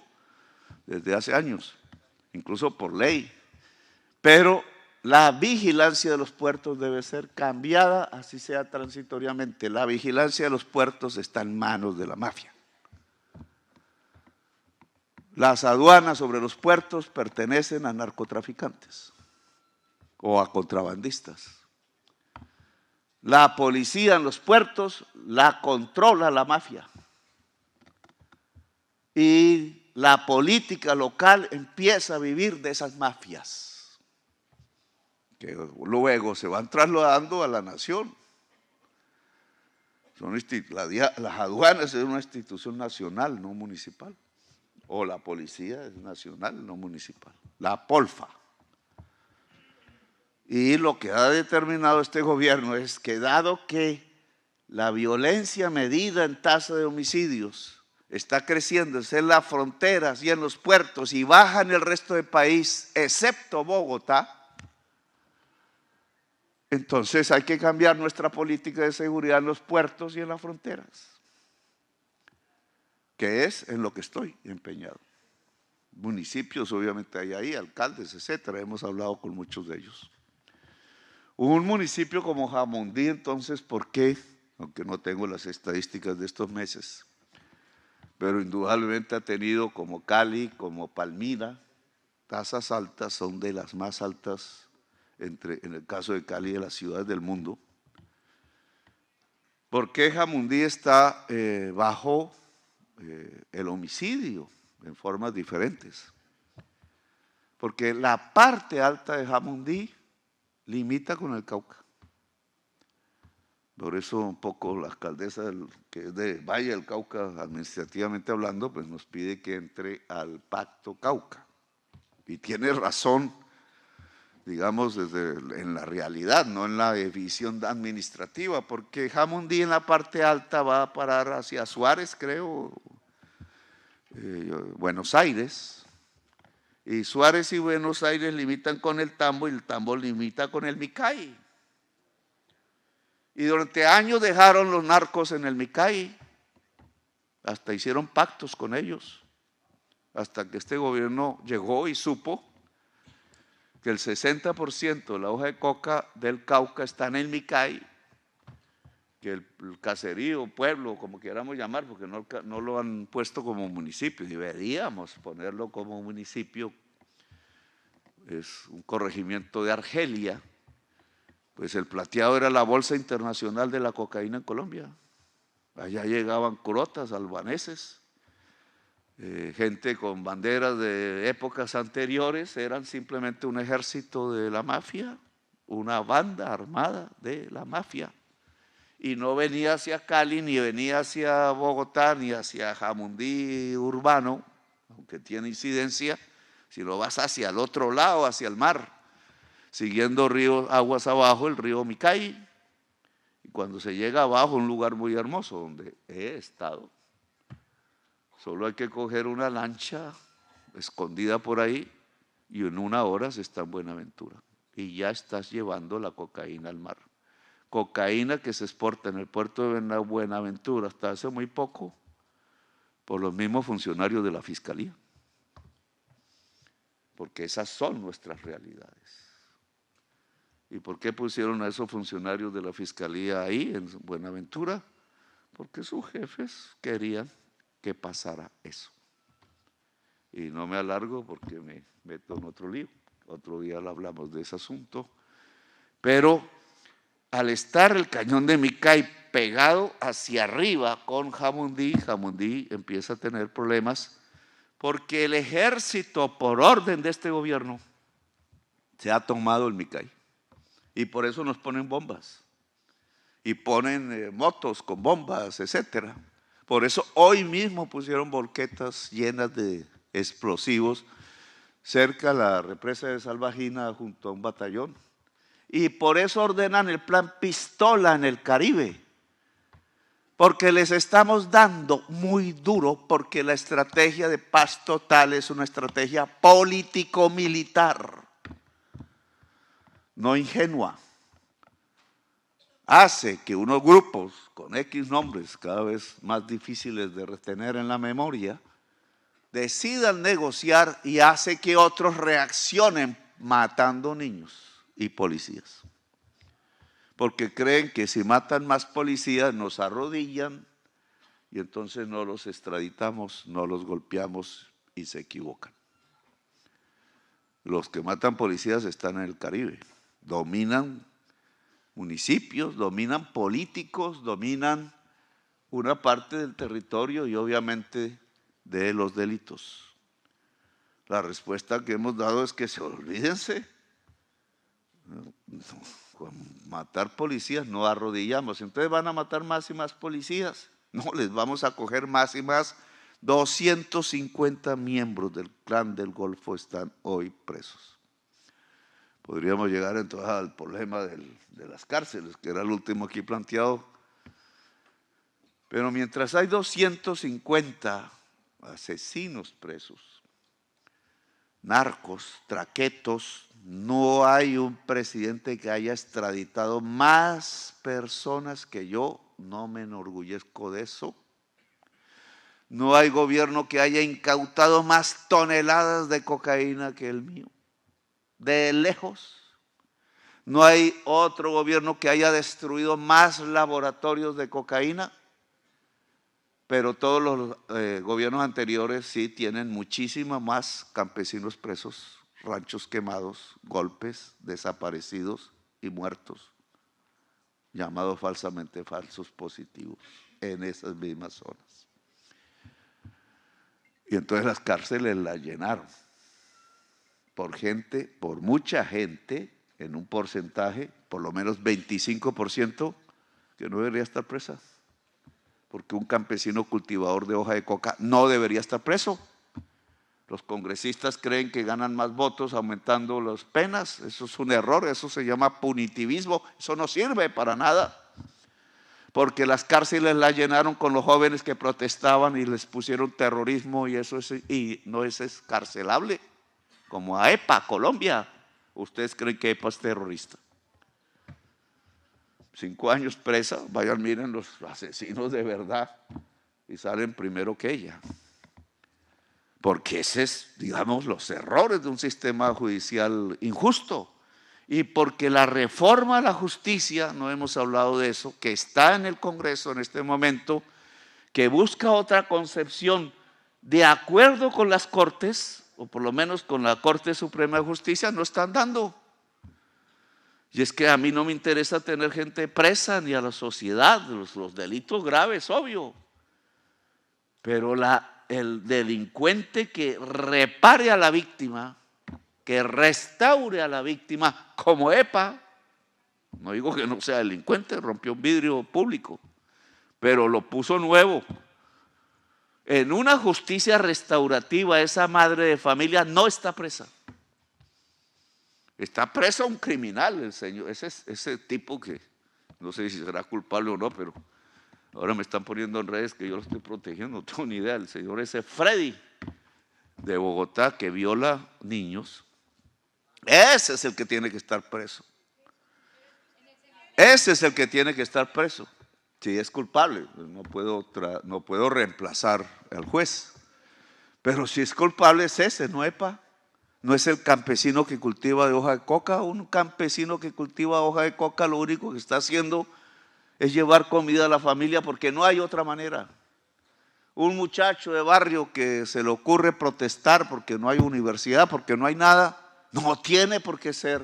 S1: desde hace años, incluso por ley, pero la vigilancia de los puertos debe ser cambiada, así sea transitoriamente. La vigilancia de los puertos está en manos de la mafia. Las aduanas sobre los puertos pertenecen a narcotraficantes o a contrabandistas. La policía en los puertos la controla la mafia. Y la política local empieza a vivir de esas mafias, que luego se van trasladando a la nación. Las aduanas es una institución nacional, no municipal. O la policía es nacional, no municipal. La Polfa. Y lo que ha determinado este gobierno es que dado que la violencia medida en tasa de homicidios está creciendo en las fronteras y en los puertos y baja en el resto del país, excepto Bogotá, entonces hay que cambiar nuestra política de seguridad en los puertos y en las fronteras, que es en lo que estoy empeñado. Municipios, obviamente hay ahí, alcaldes, etcétera, hemos hablado con muchos de ellos. Un municipio como Jamundí, entonces, ¿por qué? Aunque no tengo las estadísticas de estos meses, pero indudablemente ha tenido como Cali, como Palmira, tasas altas, son de las más altas, en el caso de Cali, de las ciudades del mundo. ¿Por qué Jamundí está bajo el homicidio en formas diferentes? Porque la parte alta de Jamundí limita con el Cauca. Por eso un poco la alcaldesa, que es de Valle del Cauca, administrativamente hablando, pues nos pide que entre al Pacto Cauca. Y tiene razón, digamos, en la realidad, no en la visión administrativa, porque Jamundí en la parte alta va a parar hacia Suárez, creo, Buenos Aires, y Suárez y Buenos Aires limitan con el Tambo y el Tambo limita con el Micay. Y durante años dejaron los narcos en el Micay, hasta hicieron pactos con ellos, hasta que este gobierno llegó y supo que el 60% de la hoja de coca del Cauca está en el Micay, que el caserío, pueblo, como queramos llamar, porque no lo han puesto como municipio, deberíamos ponerlo como municipio, es un corregimiento de Argelia, pues el Plateado era la bolsa internacional de la cocaína en Colombia. Allá llegaban curotas, albaneses, gente con banderas de épocas anteriores, eran simplemente un ejército de la mafia, una banda armada de la mafia. Y no venía hacia Cali, ni venía hacia Bogotá, ni hacia Jamundí urbano, aunque tiene incidencia, sino vas hacia el otro lado, hacia el mar, siguiendo ríos, aguas abajo, el río Micay. Y cuando se llega abajo, un lugar muy hermoso donde he estado, solo hay que coger una lancha escondida por ahí y en 1 hora se está en Buenaventura. Y ya estás llevando la cocaína al mar. Cocaína que se exporta en el puerto de Buenaventura hasta hace muy poco por los mismos funcionarios de la Fiscalía. Porque esas son nuestras realidades. ¿Y por qué pusieron a esos funcionarios de la fiscalía ahí en Buenaventura? Porque sus jefes querían que pasara eso. Y no me alargo porque me meto en otro lío. Otro día hablamos de ese asunto. Pero al estar el cañón de Micay pegado hacia arriba con Jamundí, Jamundí empieza a tener problemas porque el ejército, por orden de este gobierno, se ha tomado el Micay. Y por eso nos ponen bombas. Y ponen motos con bombas, etcétera. Por eso hoy mismo pusieron volquetas llenas de explosivos cerca a la represa de Salvajina junto a un batallón. Y por eso ordenan el plan Pistola en el Caribe. Porque les estamos dando muy duro, porque la estrategia de paz total es una estrategia político-militar, no ingenua. Hace que unos grupos con X nombres cada vez más difíciles de retener en la memoria decidan negociar y hace que otros reaccionen matando niños y policías. Porque creen que si matan más policías nos arrodillan y entonces no los extraditamos, no los golpeamos y se equivocan. Los que matan policías están en el Caribe, dominan municipios, dominan políticos, dominan una parte del territorio y obviamente de los delitos. La respuesta que hemos dado es que se olvídense. Con matar policías no arrodillamos, entonces van a matar más y más policías. No, les vamos a coger más y más. 250 miembros del clan del Golfo están hoy presos. Podríamos llegar entonces al problema de las cárceles, que era el último aquí planteado. Pero mientras hay 250 asesinos presos, narcos, traquetos, no hay un presidente que haya extraditado más personas que yo, no me enorgullezco de eso. No hay gobierno que haya incautado más toneladas de cocaína que el mío, de lejos. No hay otro gobierno que haya destruido más laboratorios de cocaína, pero todos los gobiernos anteriores sí tienen muchísimo más campesinos presos, ranchos quemados, golpes, desaparecidos y muertos, llamados falsamente falsos positivos, en esas mismas zonas. Y entonces las cárceles las llenaron por gente, por mucha gente, en un porcentaje, por lo menos 25%, que no debería estar presa. Porque un campesino cultivador de hoja de coca no debería estar preso. Los congresistas creen que ganan más votos aumentando las penas. Eso es un error, eso se llama punitivismo. Eso no sirve para nada. Porque las cárceles las llenaron con los jóvenes que protestaban y les pusieron terrorismo y eso no es escarcelable. Como a EPA, Colombia. ¿Ustedes creen que EPA es terrorista? 5 años presa, vayan, miren los asesinos de verdad y salen primero que ella. Porque ese es, digamos, los errores de un sistema judicial injusto. Y porque la reforma a la justicia, no hemos hablado de eso, que está en el Congreso en este momento, que busca otra concepción de acuerdo con las Cortes, o por lo menos con la Corte Suprema de Justicia, no están dando. Y es que a mí no me interesa tener gente presa ni a la sociedad, los delitos graves, obvio. Pero el delincuente que repare a la víctima, que restaure a la víctima, como EPA, no digo que no sea delincuente, rompió un vidrio público, pero lo puso nuevo. En una justicia restaurativa, esa madre de familia no está presa. Está preso un criminal, el señor, ese tipo que no sé si será culpable o no, pero ahora me están poniendo en redes que yo lo estoy protegiendo, no tengo ni idea. El señor ese Freddy de Bogotá que viola niños, ese es el que tiene que estar preso. Ese es el que tiene que estar preso. Si es culpable, no puedo reemplazar al juez. Pero si es culpable es ese, no EPA. No es el campesino que cultiva de hoja de coca. Un campesino que cultiva hoja de coca lo único que está haciendo es llevar comida a la familia porque no hay otra manera. Un muchacho de barrio que se le ocurre protestar porque no hay universidad, porque no hay nada, no tiene por qué ser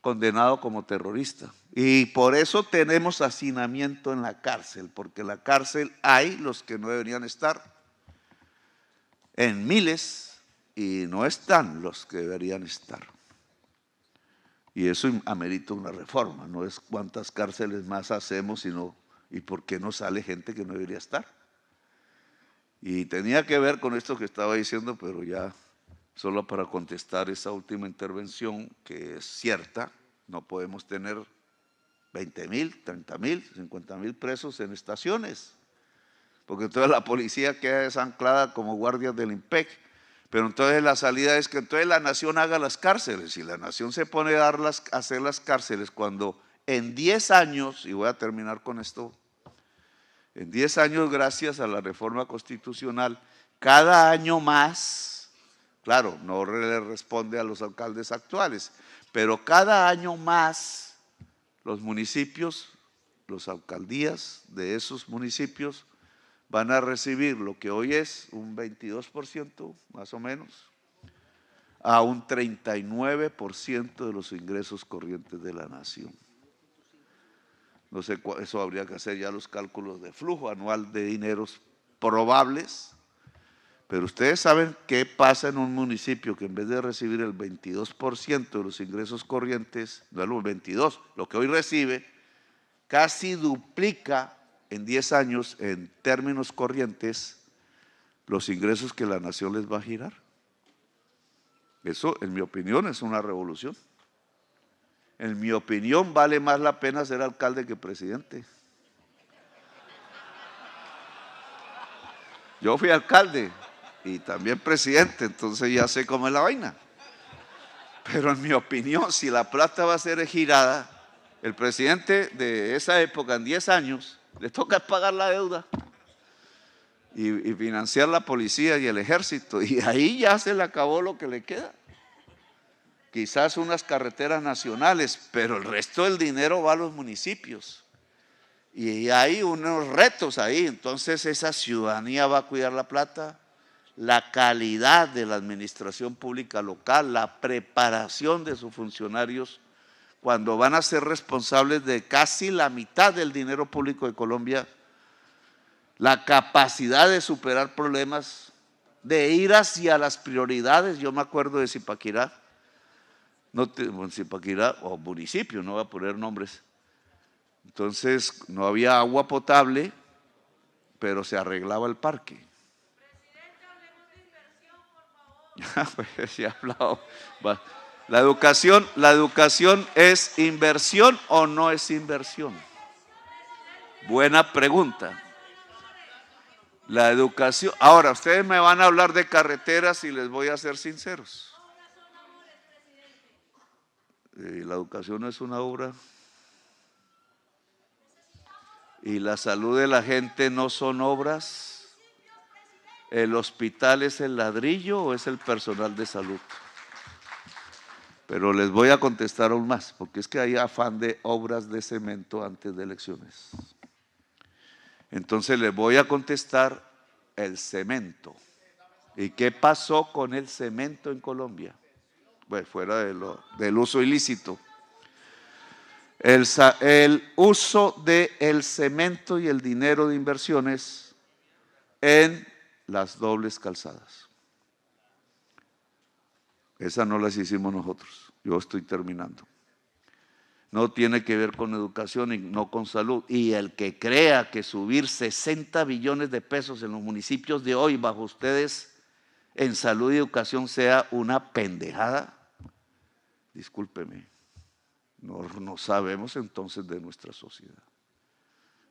S1: condenado como terrorista. Y por eso tenemos hacinamiento en la cárcel, porque en la cárcel hay los que no deberían estar en miles y no están los que deberían estar. Y eso amerita una reforma, no es cuántas cárceles más hacemos, sino y por qué no sale gente que no debería estar. Y tenía que ver con esto que estaba diciendo, pero ya solo para contestar esa última intervención, que es cierta, no podemos tener 20,000, 30,000, 50,000 presos en estaciones, porque entonces la policía queda desanclada como guardias del IMPEC. Pero entonces la salida es que entonces la nación haga las cárceles, y la nación se pone a hacer las cárceles cuando en 10 años, y voy a terminar con esto, en 10 años gracias a la reforma constitucional, cada año más, claro, no le responde a los alcaldes actuales, pero cada año más los municipios, las alcaldías de esos municipios van a recibir lo que hoy es un 22% más o menos, a un 39% de los ingresos corrientes de la nación. No sé, eso habría que hacer ya los cálculos de flujo anual de dineros probables, pero ustedes saben qué pasa en un municipio que en vez de recibir el 22% de los ingresos corrientes, no el 22, lo que hoy recibe, casi duplica en 10 años, en términos corrientes, los ingresos que la nación les va a girar. Eso, en mi opinión, es una revolución. En mi opinión, vale más la pena ser alcalde que presidente. Yo fui alcalde y también presidente, entonces ya sé cómo es la vaina. Pero en mi opinión, si la plata va a ser girada, el presidente de esa época, en 10 años, le toca pagar la deuda y financiar la policía y el ejército, y ahí ya se le acabó lo que le queda. Quizás unas carreteras nacionales, pero el resto del dinero va a los municipios. Y hay unos retos ahí, entonces esa ciudadanía va a cuidar la plata, la calidad de la administración pública local, la preparación de sus funcionarios cuando van a ser responsables de casi la mitad del dinero público de Colombia, la capacidad de superar problemas, de ir hacia las prioridades. Yo me acuerdo de Zipaquirá, Zipaquirá o municipio, no voy a poner nombres. Entonces no había agua potable, pero se arreglaba el parque. Presidente, hablemos de inversión, por favor. Sí, he hablado. ¿La educación es inversión o no es inversión? Buena pregunta. La educación. Ahora, ustedes me van a hablar de carreteras y les voy a ser sinceros. La educación no es una obra. Y la salud de la gente no son obras. ¿El hospital es el ladrillo o es el personal de salud? Pero les voy a contestar aún más, porque es que hay afán de obras de cemento antes de elecciones. Entonces les voy a contestar el cemento. ¿Y qué pasó con el cemento en Colombia? Bueno, fuera del uso ilícito. El uso del cemento y el dinero de inversiones en las dobles calzadas. Esas no las hicimos nosotros. Yo estoy terminando. No tiene que ver con educación y no con salud. Y el que crea que subir 60 billones de pesos en los municipios de hoy bajo ustedes en salud y educación sea una pendejada, discúlpeme, no sabemos entonces de nuestra sociedad.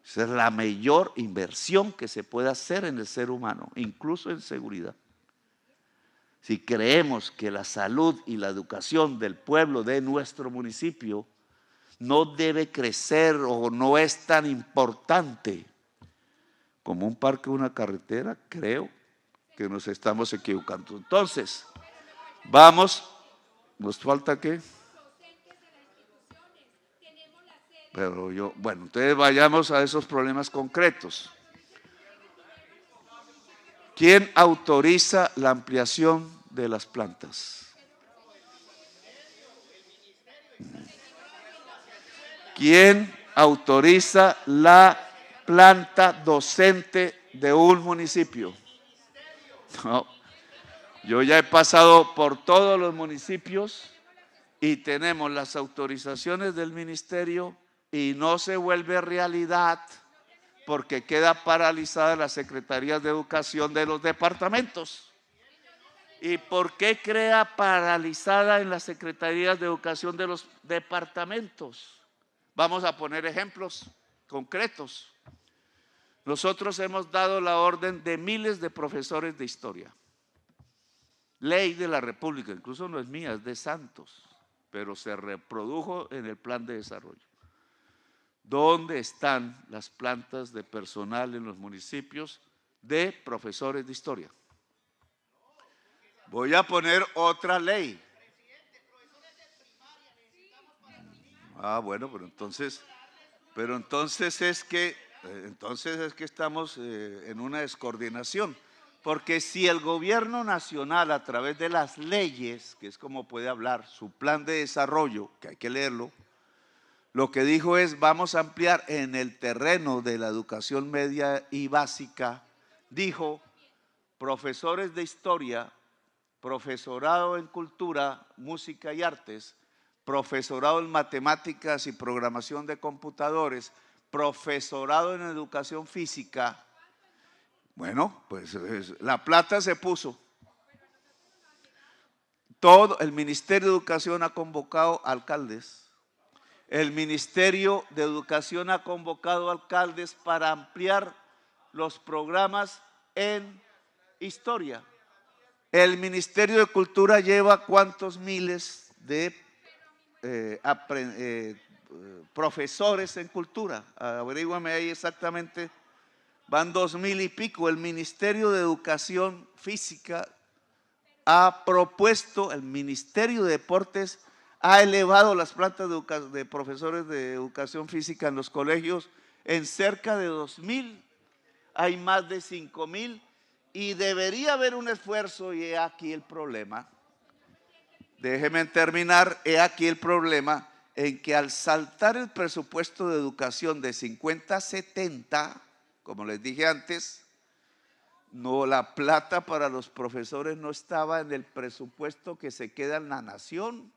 S1: Esa es la mayor inversión que se puede hacer en el ser humano, incluso en seguridad. Si creemos que la salud y la educación del pueblo de nuestro municipio no debe crecer o no es tan importante como un parque o una carretera, creo que nos estamos equivocando. Entonces, Vamos, ¿nos falta qué? Pero yo, bueno, entonces vayamos a esos problemas concretos. ¿Quién autoriza la ampliación de las plantas? ¿Quién autoriza la planta docente de un municipio? No, yo ya he pasado por todos los municipios y tenemos las autorizaciones del ministerio y no se vuelve realidad porque queda paralizada las secretarías de educación de los departamentos. ¿Y por qué queda paralizada en las secretarías de educación de los departamentos? Vamos a poner ejemplos concretos. Nosotros hemos dado la orden de miles de profesores de historia. Ley de la República, incluso no es mía, es de Santos, pero se reprodujo en el plan de desarrollo. ¿Dónde están las plantas de personal en los municipios de profesores de historia? Voy a poner otra ley. Bueno, pero entonces es que estamos en una descoordinación. Porque si el gobierno nacional a través de las leyes, que es como puede hablar, su plan de desarrollo, que hay que leerlo, lo que dijo es vamos a ampliar en el terreno de la educación media y básica, dijo profesores de historia, profesorado en cultura, música y artes, profesorado en matemáticas y programación de computadores, profesorado en educación física. Bueno, pues la plata se puso. Todo el Ministerio de Educación ha convocado alcaldes. El Ministerio de Educación ha convocado alcaldes para ampliar los programas en historia. El Ministerio de Cultura lleva cuántos miles de profesores en cultura. Averíguame ahí exactamente. Van 2,000 y pico. El Ministerio de Educación Física ha propuesto, el Ministerio de Deportes ha elevado las plantas de profesores de educación física en los colegios en cerca de 2,000. Hay más de 5,000 y debería haber un esfuerzo y he aquí el problema. Déjenme terminar, he aquí el problema en que al saltar el presupuesto de educación de 50 a 70, como les dije antes, no, la plata para los profesores no estaba en el presupuesto que se queda en la nación,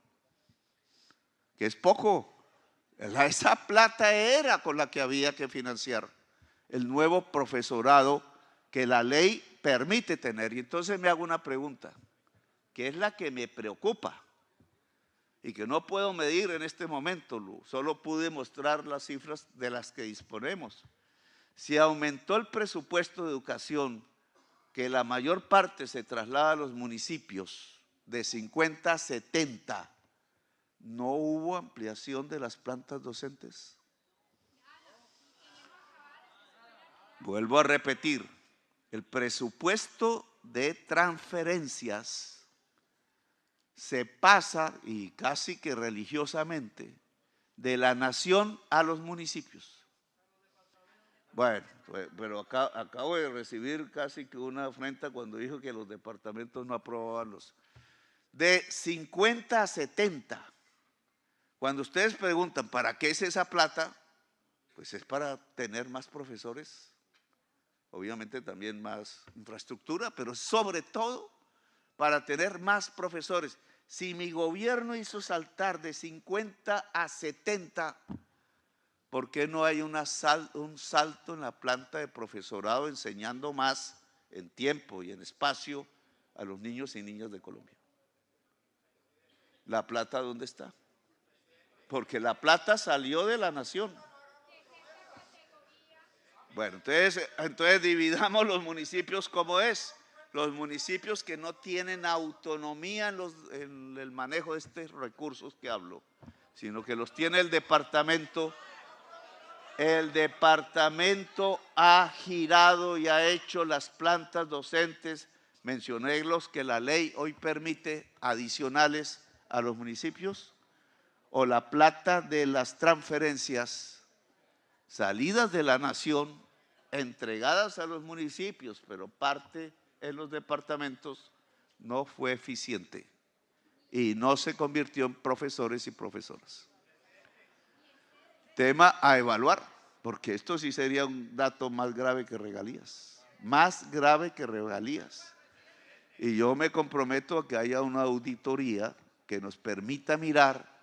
S1: que es poco. Esa plata era con la que había que financiar el nuevo profesorado que la ley permite tener. Y entonces me hago una pregunta, que es la que me preocupa y que no puedo medir en este momento, solo pude mostrar las cifras de las que disponemos. Si aumentó el presupuesto de educación, que la mayor parte se traslada a los municipios de 50 a 70, ¿no hubo ampliación de las plantas docentes? Vuelvo a repetir, el presupuesto de transferencias se pasa, y casi que religiosamente, de la nación a los municipios. Bueno, pero acabo de recibir casi que una afrenta cuando dijo que los departamentos no aprobaban los. De 50 a 70. Cuando ustedes preguntan, ¿para qué es esa plata? Pues es para tener más profesores, obviamente también más infraestructura, pero sobre todo para tener más profesores. Si mi gobierno hizo saltar de 50 a 70, ¿por qué no hay un salto en la planta de profesorado enseñando más en tiempo y en espacio a los niños y niñas de Colombia? ¿La plata dónde está? Porque la plata salió de la nación. Bueno, entonces dividamos los municipios como es. Los municipios que no tienen autonomía en el manejo de estos recursos que hablo, sino que los tiene el departamento. El departamento ha girado y ha hecho las plantas docentes mencioné los que la ley hoy permite adicionales a los municipios, o la plata de las transferencias salidas de la nación, entregadas a los municipios, pero parte en los departamentos, no fue eficiente y no se convirtió en profesores y profesoras. Tema a evaluar, porque esto sí sería un dato más grave que regalías, más grave que regalías. Y yo me comprometo a que haya una auditoría que nos permita mirar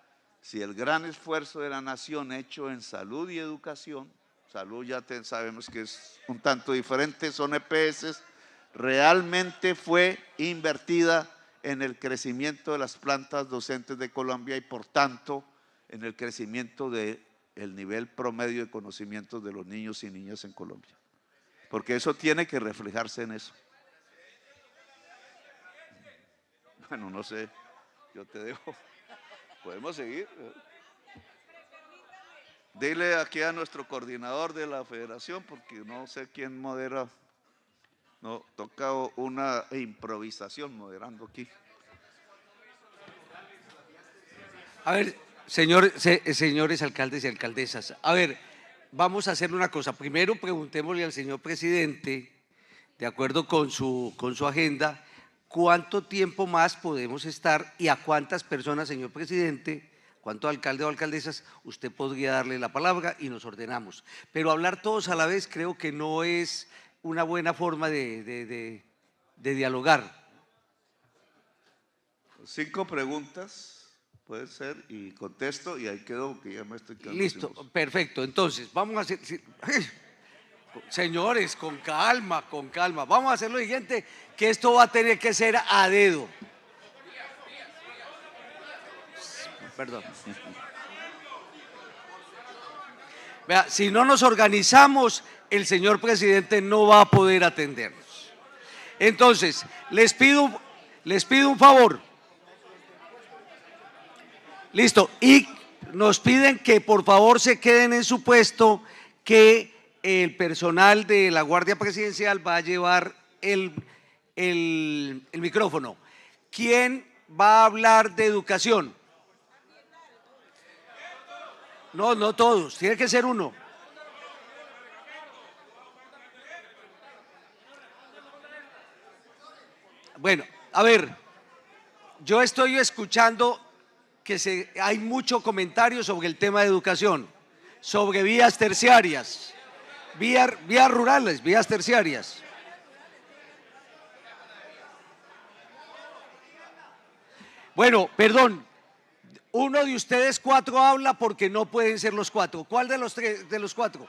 S1: si el gran esfuerzo de la nación hecho en salud y educación, salud ya sabemos que es un tanto diferente, son EPS, realmente fue invertida en el crecimiento de las plantas docentes de Colombia y por tanto en el crecimiento del nivel promedio de conocimientos de los niños y niñas en Colombia. Porque eso tiene que reflejarse en eso. Bueno, no sé, yo te dejo. ¿Podemos seguir? Dile aquí a nuestro coordinador de la federación, porque no sé quién modera. No, toca una improvisación moderando aquí.
S2: A ver, señores alcaldes y alcaldesas, a ver, vamos a hacer una cosa. Primero preguntémosle al señor presidente, de acuerdo con su agenda, ¿cuánto tiempo más podemos estar y a cuántas personas, señor presidente, cuántos alcaldes o alcaldesas usted podría darle la palabra y nos ordenamos? Pero hablar todos a la vez creo que no es una buena forma de dialogar.
S1: 5 preguntas, puede ser, y contesto, y ahí quedo, que ya me estoy quedando.
S2: Listo, perfecto. Entonces, vamos a hacer… Señores, con calma, con calma. Vamos a hacer lo siguiente, que esto va a tener que ser a dedo. Perdón. Vea, si no nos organizamos, el señor presidente no va a poder atendernos. Entonces, les pido un favor. Listo. Y nos piden que por favor se queden en su puesto, que el personal de la Guardia Presidencial va a llevar el micrófono. ¿Quién va a hablar de educación? No, no todos, tiene que ser uno. Bueno, a ver, yo estoy escuchando que hay mucho comentario sobre el tema de educación, sobre vías terciarias, vías rurales, vías terciarias. Bueno, perdón, uno de ustedes 4 habla porque no pueden ser los 4. ¿Cuál de los 3, de los 4?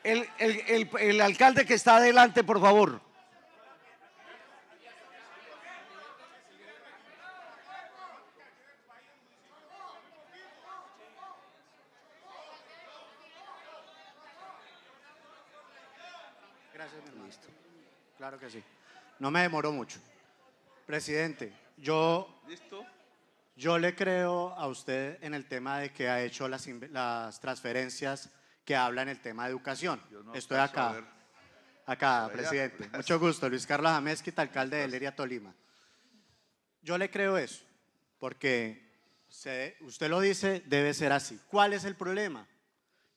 S2: El alcalde que está adelante, por favor.
S3: Gracias, mi hermano. Listo. Claro que sí. No me demoró mucho. Presidente, yo le creo a usted en el tema de que ha hecho las transferencias que habla en el tema de educación. Estoy acá, presidente. Mucho gusto, Luis Carlos Amezquita, alcalde de Leria, Tolima. Yo le creo eso, porque usted lo dice, debe ser así. ¿Cuál es el problema?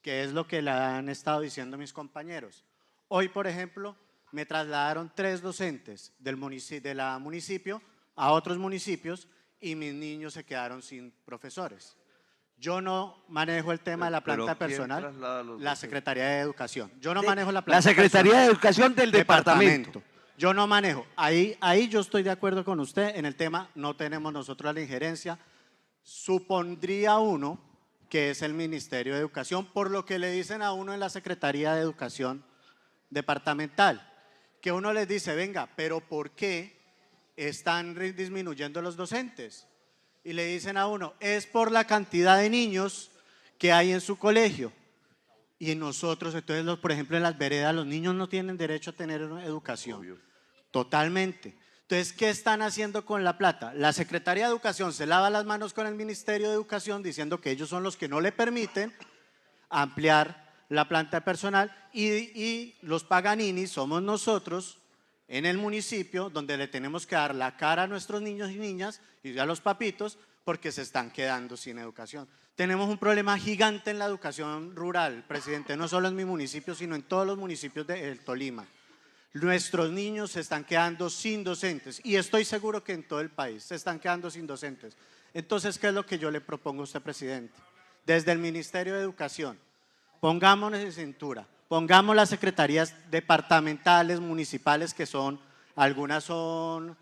S3: Que es lo que le han estado diciendo mis compañeros. Hoy, por ejemplo, me trasladaron 3 docentes del municipio a otros municipios y mis niños se quedaron sin profesores. Yo no manejo el tema de la planta personal, la Secretaría de Educación. Yo no manejo la planta
S2: La Secretaría de Educación del departamento.
S3: Yo no manejo. Ahí yo estoy de acuerdo con usted en el tema, no tenemos nosotros la injerencia. Supondría uno que es el Ministerio de Educación, por lo que le dicen a uno en la Secretaría de Educación departamental, que uno les dice, venga, pero ¿por qué están disminuyendo los docentes? Y le dicen a uno, es por la cantidad de niños que hay en su colegio. Y nosotros, entonces, por ejemplo, en las veredas, los niños no tienen derecho a tener educación. Obvio. Totalmente. Entonces, ¿qué están haciendo con la plata? La Secretaría de Educación se lava las manos con el Ministerio de Educación diciendo que ellos son los que no le permiten ampliar la planta personal y los Paganini somos nosotros en el municipio donde le tenemos que dar la cara a nuestros niños y niñas y a los papitos porque se están quedando sin educación. Tenemos un problema gigante en la educación rural, presidente, no solo en mi municipio, sino en todos los municipios del Tolima. Nuestros niños se están quedando sin docentes y estoy seguro que en todo el país se están quedando sin docentes. Entonces, ¿qué es lo que yo le propongo a usted, presidente? Desde el Ministerio de Educación, pongámonos en cintura, pongamos las secretarías departamentales, municipales, que son, algunas son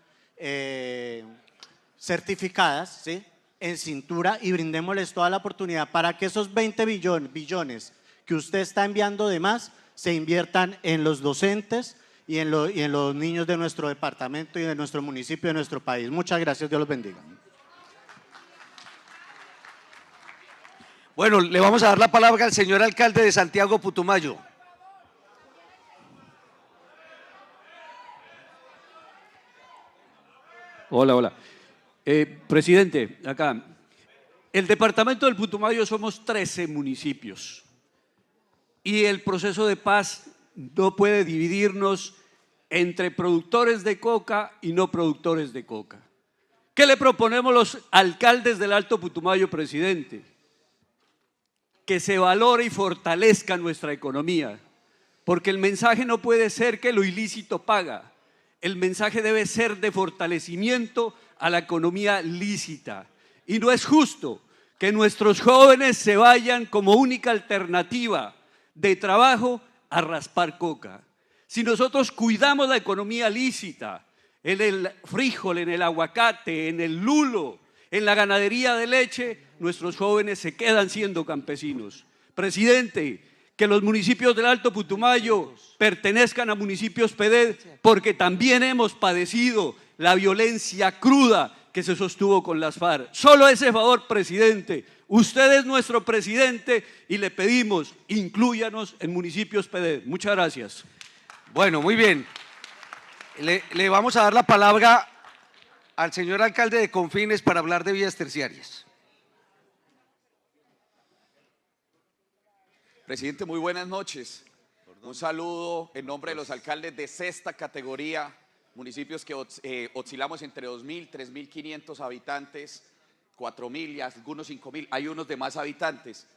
S3: certificadas, ¿sí?, en cintura, y brindémosles toda la oportunidad para que esos 20 billones que usted está enviando de más se inviertan en los docentes y en los niños de nuestro departamento y de nuestro municipio, de nuestro país. Muchas gracias, Dios los bendiga.
S2: Bueno, le vamos a dar la palabra al señor alcalde de Santiago Putumayo.
S4: Hola, hola. Presidente, acá, el departamento del Putumayo somos 13 municipios y el proceso de paz no puede dividirnos entre productores de coca y no productores de coca. ¿Qué le proponemos los alcaldes del Alto Putumayo, presidente? Que se valore y fortalezca nuestra economía, porque el mensaje no puede ser que lo ilícito paga. El mensaje debe ser de fortalecimiento a la economía lícita. Y no es justo que nuestros jóvenes se vayan como única alternativa de trabajo a raspar coca. Si nosotros cuidamos la economía lícita, en el frijol, en el aguacate, en el lulo, en la ganadería de leche, nuestros jóvenes se quedan siendo campesinos. Presidente, que los municipios del Alto Putumayo pertenezcan a municipios PEDED, porque también hemos padecido la violencia cruda que se sostuvo con las FARC. Solo ese favor, presidente. Usted es nuestro presidente y le pedimos, inclúyanos en municipios PEDED. Muchas gracias.
S2: Bueno, muy bien. Le vamos a dar la palabra al señor alcalde de Confines para hablar de vías terciarias.
S5: Presidente, muy buenas noches. Un saludo en nombre de los alcaldes de sexta categoría, municipios que oscilamos entre 2.000, 3.500 habitantes, 4.000 y algunos 5.000, hay unos de más habitantes.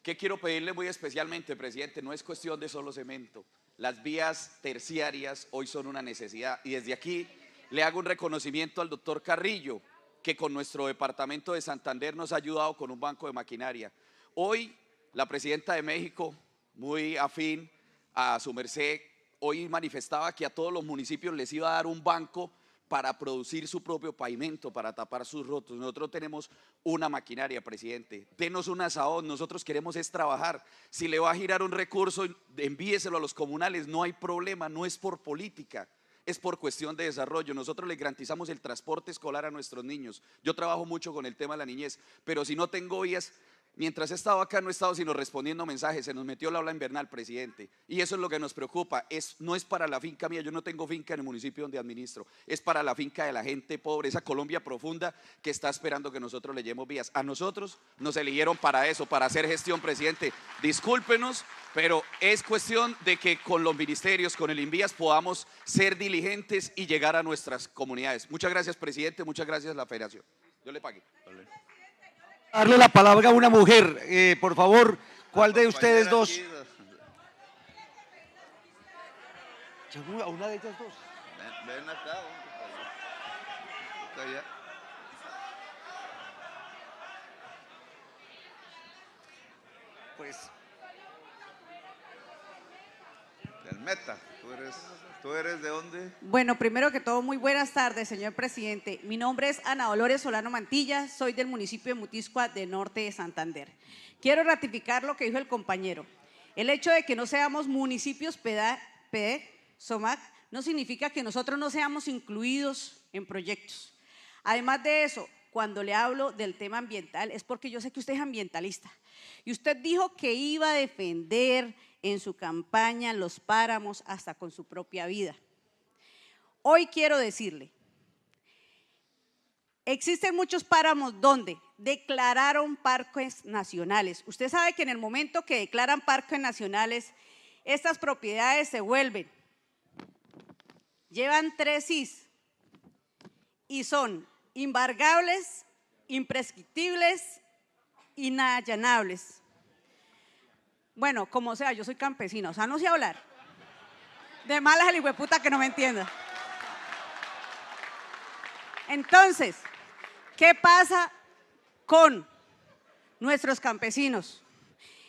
S5: ¿Qué quiero pedirle muy especialmente, presidente? No es cuestión de solo cemento. Las vías terciarias hoy son una necesidad y desde aquí le hago un reconocimiento al doctor Carrillo, que con nuestro departamento de Santander nos ha ayudado con un banco de maquinaria. Hoy la presidenta de México, muy afín a su merced, hoy manifestaba que a todos los municipios les iba a dar un banco para producir su propio pavimento, para tapar sus rotos. Nosotros tenemos una maquinaria, presidente. Denos un asaón, nosotros queremos es trabajar. Si le va a girar un recurso, envíeselo a los comunales, no hay problema, no es por política. Es por cuestión de desarrollo. Nosotros le garantizamos el transporte escolar a nuestros niños. Yo trabajo mucho con el tema de la niñez, pero si no tengo vías, mientras he estado acá no he estado sino respondiendo mensajes. Se nos metió la ola invernal, presidente, y eso es lo que nos preocupa. No es para la finca mía, yo no tengo finca en el municipio donde administro, es para la finca de la gente pobre, esa Colombia profunda que está esperando que nosotros le llevemos vías. A nosotros nos eligieron para eso, para hacer gestión, presidente. Discúlpenos, pero es cuestión de que con los ministerios, con el INVIAS, podamos ser diligentes y llegar a nuestras comunidades. Muchas gracias, presidente, muchas gracias a la federación. Yo le pagué.
S2: Darle la palabra a una mujer, por favor. ¿Cuál de ustedes dos? A una de ellas dos.
S1: Ven acá, está allá.
S2: Pues
S1: Del Meta, ¿tú eres de dónde?
S6: Bueno, primero que todo, muy buenas tardes, señor presidente. Mi nombre es Ana Dolores Solano Mantilla, soy del municipio de Mutiscua, de norte de Santander. Quiero ratificar lo que dijo el compañero. El hecho de que no seamos municipios PEDED, SOMAC, no significa que nosotros no seamos incluidos en proyectos. Además de eso, cuando le hablo del tema ambiental, es porque yo sé que usted es ambientalista. Y usted dijo que iba a defender en su campaña los páramos hasta con su propia vida. Hoy quiero decirle, existen muchos páramos donde declararon parques nacionales. Usted sabe que en el momento que declaran parques nacionales, estas propiedades se vuelven llevan 3 Is y son embargables, imprescriptibles, inallanables. Bueno, como sea, yo soy campesina, o sea, no sé hablar. De malas el hijueputa que no me entienda. Entonces, ¿qué pasa con nuestros campesinos?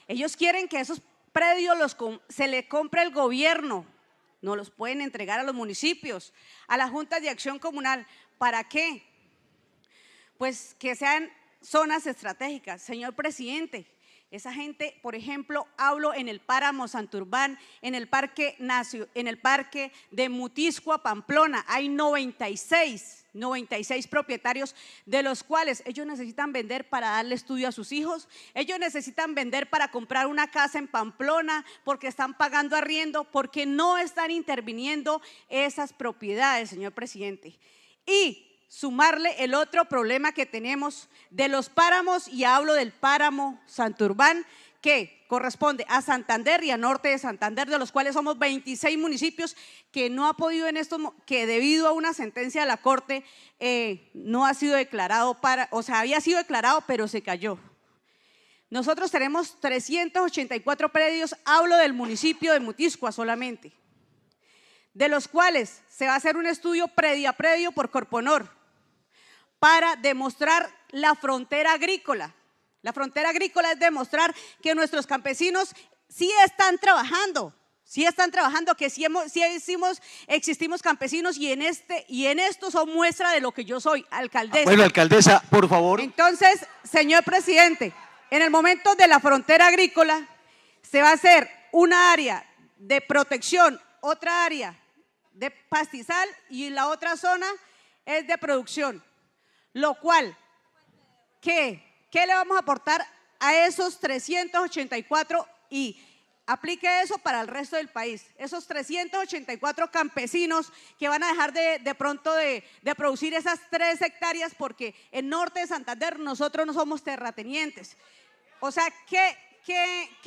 S6: Ellos quieren que esos predios se le compre el gobierno, no los pueden entregar a los municipios, a las juntas de acción comunal. ¿Para qué? Pues que sean zonas estratégicas. Señor presidente, esa gente, por ejemplo, hablo en el páramo Santurbán, en el parque de Mutiscua, Pamplona, hay 96 propietarios, de los cuales ellos necesitan vender para darle estudio a sus hijos, ellos necesitan vender para comprar una casa en Pamplona, porque están pagando arriendo, porque no están interviniendo esas propiedades, señor presidente. Y sumarle el otro problema que tenemos de los páramos, y hablo del páramo Santurbán, que corresponde a Santander y a Norte de Santander, de los cuales somos 26 municipios que no ha podido que debido a una sentencia de la Corte no ha sido declarado había sido declarado, pero se cayó. Nosotros tenemos 384 predios, hablo del municipio de Mutiscua solamente, de los cuales se va a hacer un estudio predio a predio por Corponor, para demostrar la frontera agrícola. La frontera agrícola es demostrar que nuestros campesinos sí están trabajando, que sí existimos campesinos, y en esto son muestra de lo que yo soy, alcaldesa.
S2: Bueno, alcaldesa, por favor.
S6: Entonces, señor presidente, en el momento de la frontera agrícola se va a hacer una área de protección, otra área de pastizal y la otra zona es de producción. Lo cual, ¿qué le vamos a aportar a esos 384? Y aplique eso para el resto del país. Esos 384 campesinos que van a dejar de pronto de producir esas 3 hectáreas, porque en Norte de Santander nosotros no somos terratenientes. O sea, ¿qué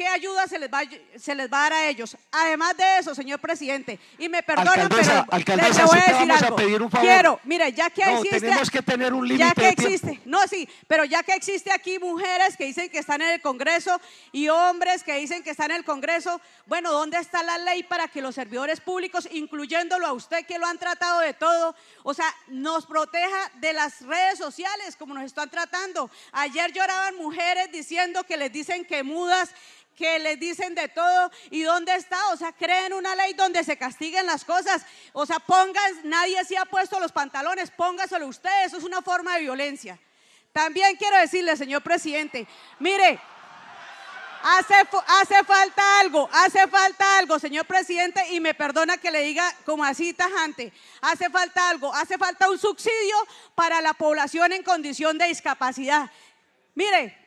S6: ayuda se les va a dar a ellos? Además de eso, señor presidente, y me perdonan,
S2: alcaldesa,
S6: les voy a
S2: sí te
S6: decir
S2: vamos
S6: algo.
S2: a pedir un favor.
S6: Quiero, mire, ya que existe,
S2: tenemos que tener un límite
S6: ya que
S2: de tiempo.
S6: existe, no, sí, pero ya que existe aquí mujeres que dicen que están en el Congreso y hombres que dicen que están en el Congreso, bueno, ¿dónde está la ley para que los servidores públicos, incluyéndolo a usted que lo han tratado de todo, o sea, nos proteja de las redes sociales como nos están tratando? Ayer lloraban mujeres diciendo que les dicen que mudas, que les dicen de todo. ¿Y dónde está? O sea, creen una ley donde se castiguen las cosas. O sea, nadie se ha puesto los pantalones, póngaselo usted. Eso es una forma de violencia. También quiero decirle, señor presidente, mire, hace falta algo, señor presidente, y me perdona que le diga como así tajante, hace falta un subsidio para la población en condición de discapacidad. Mire,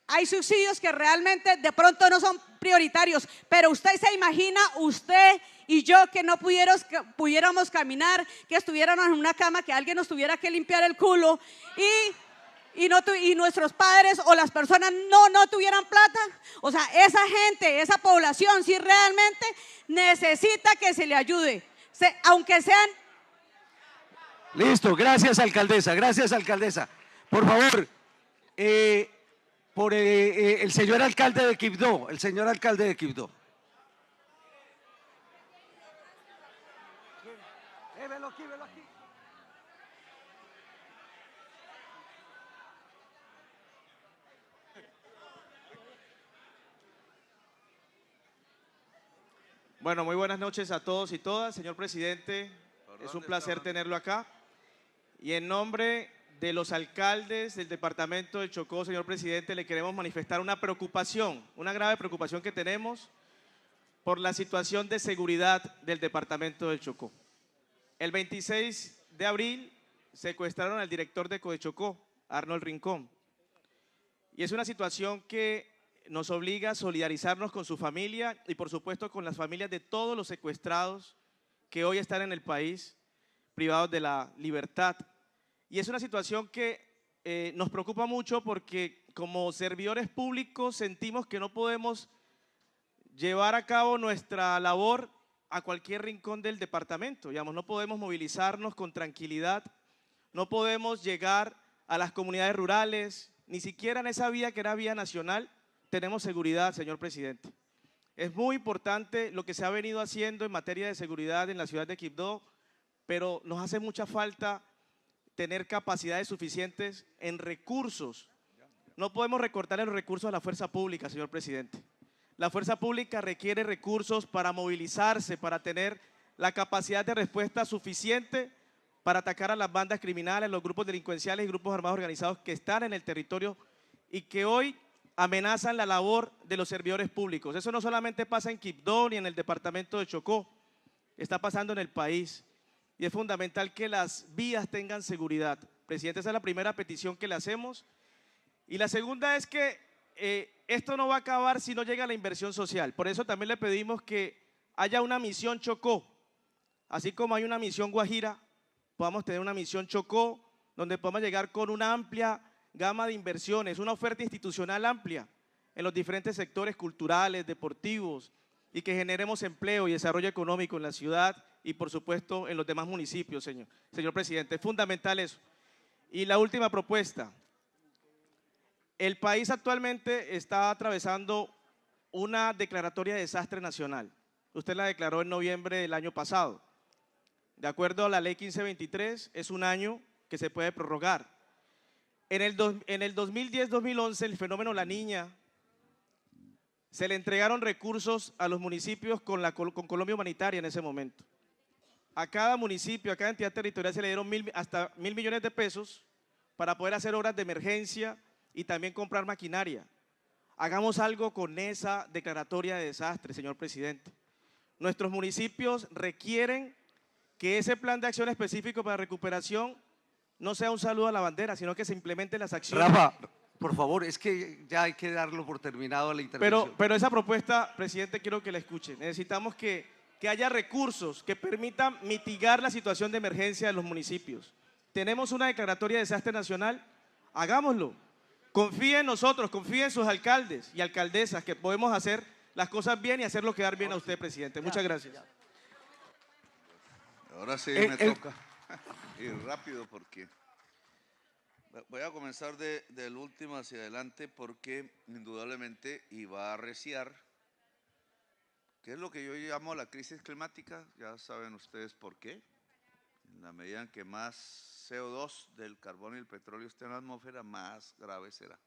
S6: hay subsidios que realmente de pronto no son prioritarios, pero usted se imagina, usted y yo, que no pudiéramos caminar, que estuviéramos en una cama, que alguien nos tuviera que limpiar el culo y nuestros padres o las personas no tuvieran plata. O sea, esa gente, esa población sí realmente necesita que se le ayude, aunque sean…
S2: Listo, gracias alcaldesa, Por favor, el señor alcalde de Quibdó, Velo aquí.
S7: Bueno, muy buenas noches a todos y todas. Señor presidente, es un placer tenerlo acá. Y en nombre de los alcaldes del departamento del Chocó, señor presidente, le queremos manifestar una preocupación, una grave preocupación que tenemos por la situación de seguridad del departamento del Chocó. El 26 de abril secuestraron al director de Codechocó, Arnold Rincón. Y es una situación que nos obliga a solidarizarnos con su familia y por supuesto con las familias de todos los secuestrados que hoy están en el país, privados de la libertad. Y es una situación que nos preocupa mucho porque como servidores públicos sentimos que no podemos llevar a cabo nuestra labor a cualquier rincón del departamento. Digamos, no podemos movilizarnos con tranquilidad, no podemos llegar a las comunidades rurales, ni siquiera en esa vía que era vía nacional tenemos seguridad, señor presidente. Es muy importante lo que se ha venido haciendo en materia de seguridad en la ciudad de Quibdó, pero nos hace mucha falta tener capacidades suficientes en recursos. No podemos recortarle los recursos a la fuerza pública, señor presidente. La fuerza pública requiere recursos para movilizarse, para tener la capacidad de respuesta suficiente para atacar a las bandas criminales, los grupos delincuenciales y grupos armados organizados que están en el territorio y que hoy amenazan la labor de los servidores públicos. Eso no solamente pasa en Quibdó ni en el departamento de Chocó, está pasando en el país. Y es fundamental que las vías tengan seguridad. Presidente, esa es la primera petición que le hacemos. Y la segunda es que esto no va a acabar si no llega la inversión social. Por eso también le pedimos que haya una misión Chocó. Así como hay una misión Guajira, podamos tener una misión Chocó, donde podamos llegar con una amplia gama de inversiones, una oferta institucional amplia en los diferentes sectores culturales, deportivos, y que generemos empleo y desarrollo económico en la ciudad y por supuesto en los demás municipios, señor presidente. Es fundamental eso. Y la última propuesta. El país actualmente está atravesando una declaratoria de desastre nacional. Usted la declaró en noviembre del año pasado. De acuerdo a la ley 1523, es un año que se puede prorrogar. En el 2010-2011, el fenómeno La Niña, se le entregaron recursos a los municipios con Colombia Humanitaria en ese momento. A cada municipio, a cada entidad territorial se le dieron hasta 1.000 millones de pesos para poder hacer obras de emergencia y también comprar maquinaria. Hagamos algo con esa declaratoria de desastre, señor presidente. Nuestros municipios requieren que ese plan de acción específico para recuperación no sea un saludo a la bandera, sino que se implementen las acciones.
S2: Rafa, por favor, es que ya hay que darlo por terminado la intervención.
S7: Pero esa propuesta, presidente, quiero que la escuche. Necesitamos que haya recursos que permitan mitigar la situación de emergencia de los municipios. Tenemos una declaratoria de desastre nacional, hagámoslo. Confíe en nosotros, confíe en sus alcaldes y alcaldesas que podemos hacer las cosas bien y hacerlo quedar bien a usted, presidente. Muchas gracias.
S1: Ahora sí me toca ir rápido porque voy a comenzar del último hacia adelante porque indudablemente iba a arreciar, que es lo que yo llamo la crisis climática. Ya saben ustedes por qué. En la medida en que más CO2 del carbón y el petróleo esté en la atmósfera, más grave será.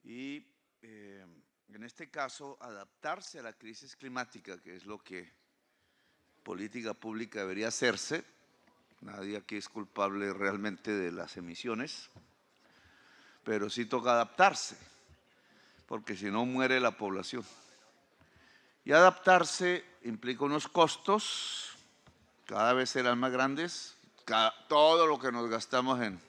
S1: Y en este caso, adaptarse a la crisis climática, que es lo que política pública debería hacerse. Nadie aquí es culpable realmente de las emisiones, pero sí toca adaptarse, porque si no muere la población. Y adaptarse implica unos costos, cada vez serán más grandes, todo lo que nos gastamos en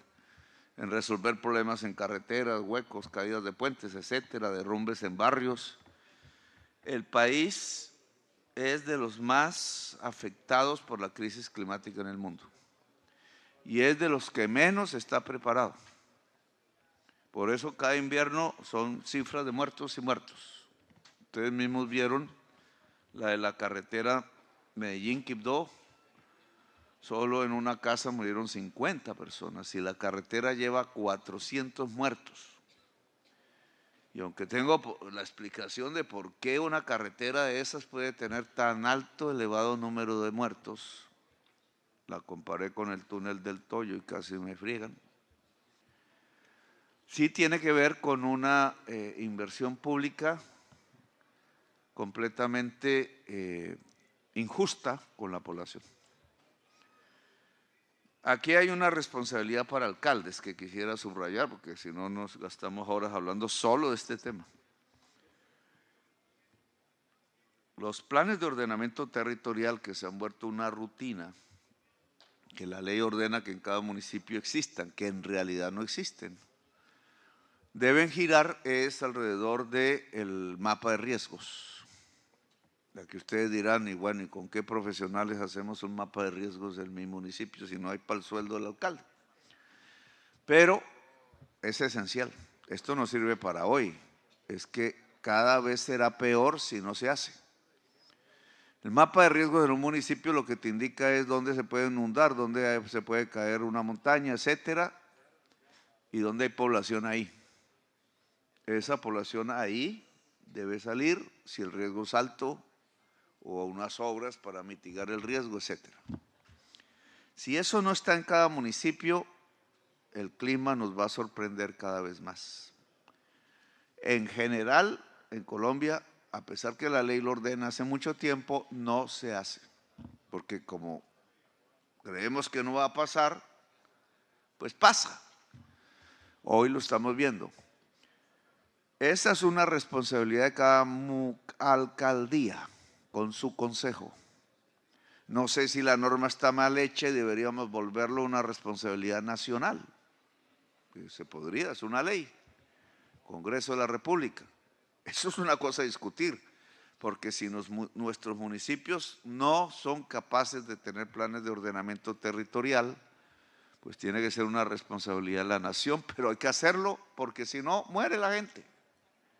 S1: resolver problemas en carreteras, huecos, caídas de puentes, etcétera, derrumbes en barrios. El país es de los más afectados por la crisis climática en el mundo y es de los que menos está preparado. Por eso cada invierno son cifras de muertos y muertos. Ustedes mismos vieron la de la carretera Medellín-Quibdó. Solo en una casa murieron 50 personas y la carretera lleva 400 muertos. Y aunque tengo la explicación de por qué una carretera de esas puede tener tan alto, elevado número de muertos, la comparé con el túnel del Toyo y casi me friegan. Sí tiene que ver con una inversión pública completamente injusta con la población. Aquí hay una responsabilidad para alcaldes que quisiera subrayar, porque si no nos gastamos horas hablando solo de este tema. Los planes de ordenamiento territorial que se han vuelto una rutina, que la ley ordena que en cada municipio existan, que en realidad no existen, deben girar alrededor del mapa de riesgos. La que ustedes dirán, y bueno, ¿y con qué profesionales hacemos un mapa de riesgos en mi municipio si no hay para el sueldo del alcalde? Pero es esencial. Esto no sirve para hoy. Es que cada vez será peor si no se hace. El mapa de riesgos en un municipio lo que te indica es dónde se puede inundar, dónde se puede caer una montaña, etcétera, y dónde hay población ahí. Esa población ahí debe salir si el riesgo es alto o unas obras para mitigar el riesgo, etcétera. Si eso no está en cada municipio, el clima nos va a sorprender cada vez más. En general, en Colombia, a pesar que la ley lo ordena hace mucho tiempo, no se hace. Porque como creemos que no va a pasar, pues pasa. Hoy lo estamos viendo. Esa es una responsabilidad de cada alcaldía con su consejo. No sé si la norma está mal hecha y deberíamos volverlo una responsabilidad nacional. Se podría, es una ley. Congreso de la República. Eso es una cosa a discutir, porque si nuestros municipios no son capaces de tener planes de ordenamiento territorial, pues tiene que ser una responsabilidad de la nación, pero hay que hacerlo porque si no, muere la gente,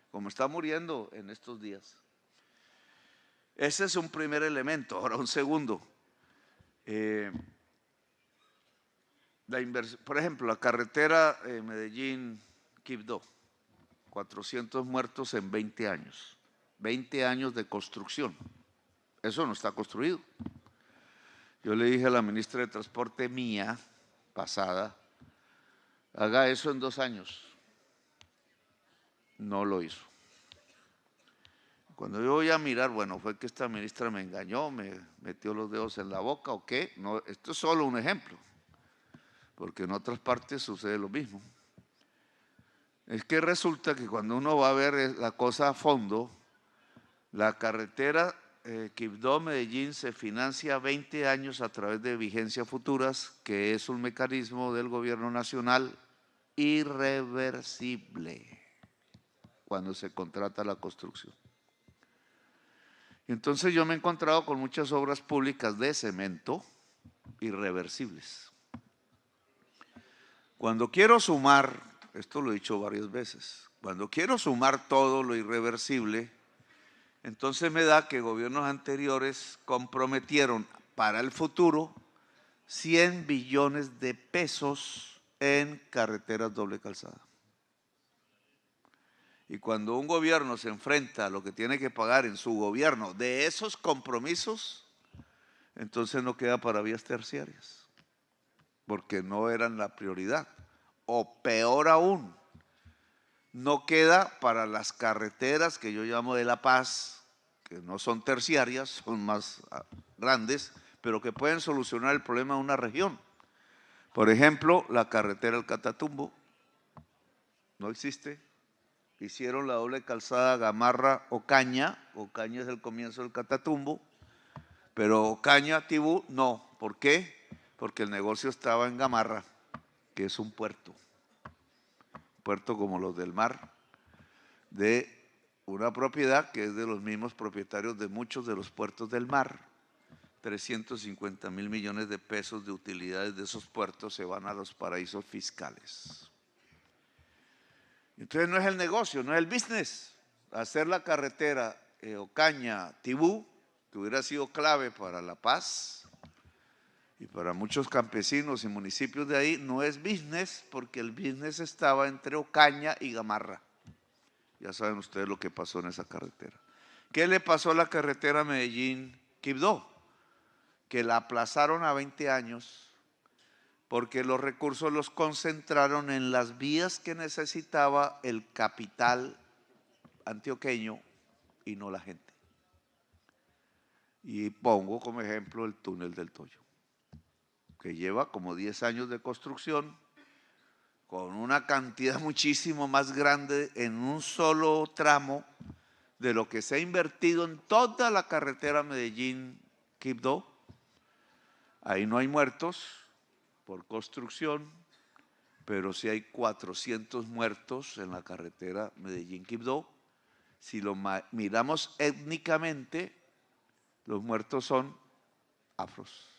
S1: como está muriendo en estos días. Ese es un primer elemento. Ahora, un segundo. Por ejemplo, la carretera Medellín-Quibdó, 400 muertos en 20 años. 20 años de construcción. Eso no está construido. Yo le dije a la ministra de Transporte mía, pasada, haga eso en 2 años. No lo hizo. Cuando yo voy a mirar, bueno, fue que esta ministra me engañó, me metió los dedos en la boca o qué. No, esto es solo un ejemplo, porque en otras partes sucede lo mismo. Es que resulta que cuando uno va a ver la cosa a fondo, la carretera Quibdó-Medellín se financia 20 años a través de vigencias futuras, que es un mecanismo del gobierno nacional irreversible cuando se contrata la construcción. Entonces yo me he encontrado con muchas obras públicas de cemento irreversibles. Cuando quiero sumar, esto lo he dicho varias veces, cuando quiero sumar todo lo irreversible, entonces me da que gobiernos anteriores comprometieron para el futuro 100 billones de pesos en carreteras doble calzada. Y cuando un gobierno se enfrenta a lo que tiene que pagar en su gobierno de esos compromisos, entonces no queda para vías terciarias, porque no eran la prioridad. O peor aún, no queda para las carreteras que yo llamo de La Paz, que no son terciarias, son más grandes, pero que pueden solucionar el problema de una región. Por ejemplo, la carretera del Catatumbo no existe. Hicieron la doble calzada Gamarra-Ocaña. Ocaña es el comienzo del Catatumbo, pero Ocaña-Tibú no. ¿Por qué? Porque el negocio estaba en Gamarra, que es un puerto como los del mar, de una propiedad que es de los mismos propietarios de muchos de los puertos del mar. 350 mil millones de pesos de utilidades de esos puertos se van a los paraísos fiscales. Entonces no es el negocio, no es el business. Hacer la carretera Ocaña-Tibú, que hubiera sido clave para La Paz y para muchos campesinos y municipios de ahí, no es business, porque el business estaba entre Ocaña y Gamarra. Ya saben ustedes lo que pasó en esa carretera. ¿Qué le pasó a la carretera Medellín-Quibdó? Que la aplazaron a 20 años porque los recursos los concentraron en las vías que necesitaba el capital antioqueño y no la gente. Y pongo como ejemplo el túnel del Toyo, que lleva como 10 años de construcción, con una cantidad muchísimo más grande en un solo tramo de lo que se ha invertido en toda la carretera Medellín-Quibdó. Ahí no hay muertos por construcción, pero sí hay 400 muertos en la carretera Medellín-Quibdó. Si lo miramos étnicamente, los muertos son afros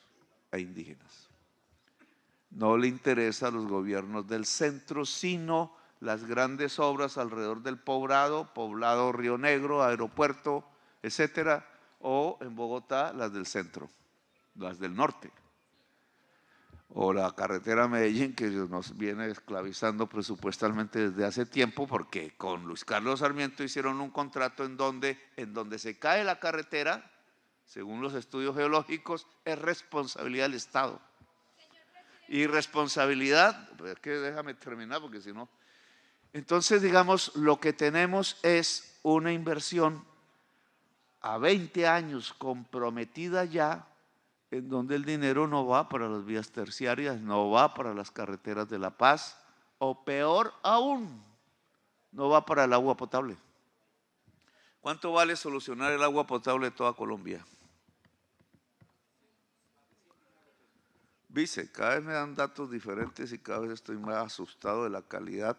S1: e indígenas. No le interesa a los gobiernos del centro, sino las grandes obras alrededor del poblado Río Negro, aeropuerto, etcétera, o o en Bogotá las del centro, las del norte. O la carretera Medellín, que nos viene esclavizando presupuestalmente desde hace tiempo, porque con Luis Carlos Sarmiento hicieron un contrato en donde se cae la carretera, según los estudios geológicos, es responsabilidad del Estado. Y responsabilidad, pues que déjame terminar porque si no. Entonces, digamos, lo que tenemos es una inversión a 20 años comprometida ya, en donde el dinero no va para las vías terciarias, no va para las carreteras de La Paz, o peor aún, no va para el agua potable. ¿Cuánto vale solucionar el agua potable de toda Colombia? Vice, cada vez me dan datos diferentes y cada vez estoy más asustado de la calidad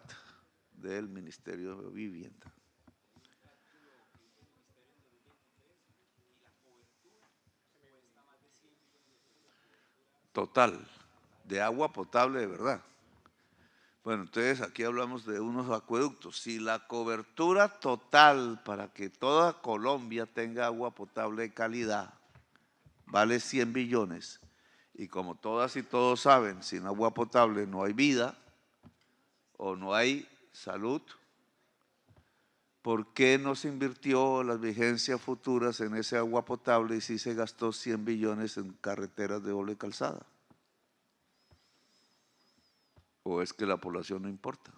S1: del Ministerio de Vivienda. Total, de agua potable de verdad. Bueno, entonces aquí hablamos de unos acueductos. Si la cobertura total para que toda Colombia tenga agua potable de calidad vale 100 billones, y como todas y todos saben, sin agua potable no hay vida o no hay salud, ¿por qué no se invirtió las vigencias futuras en ese agua potable y sí se gastó 100 billones en carreteras de doble calzada? ¿O es que la población no importa?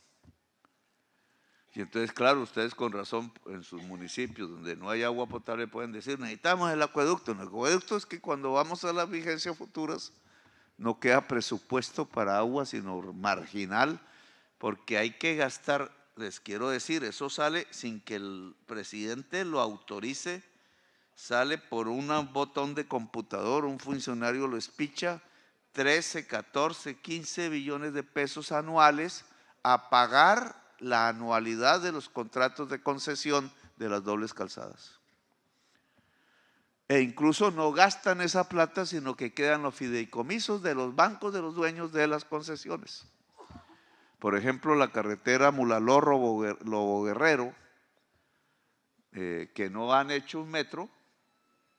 S1: Y entonces, claro, ustedes con razón en sus municipios donde no hay agua potable pueden decir, necesitamos el acueducto. El acueducto es que cuando vamos a las vigencias futuras no queda presupuesto para agua, sino marginal, porque hay que gastar, les quiero decir, eso sale sin que el presidente lo autorice, sale por un botón de computador, un funcionario lo espicha, 13, 14, 15 billones de pesos anuales a pagar la anualidad de los contratos de concesión de las dobles calzadas. E incluso no gastan esa plata, sino que quedan los fideicomisos de los bancos de los dueños de las concesiones. Por ejemplo, la carretera Mulaló-Lobo Guerrero, que no han hecho un metro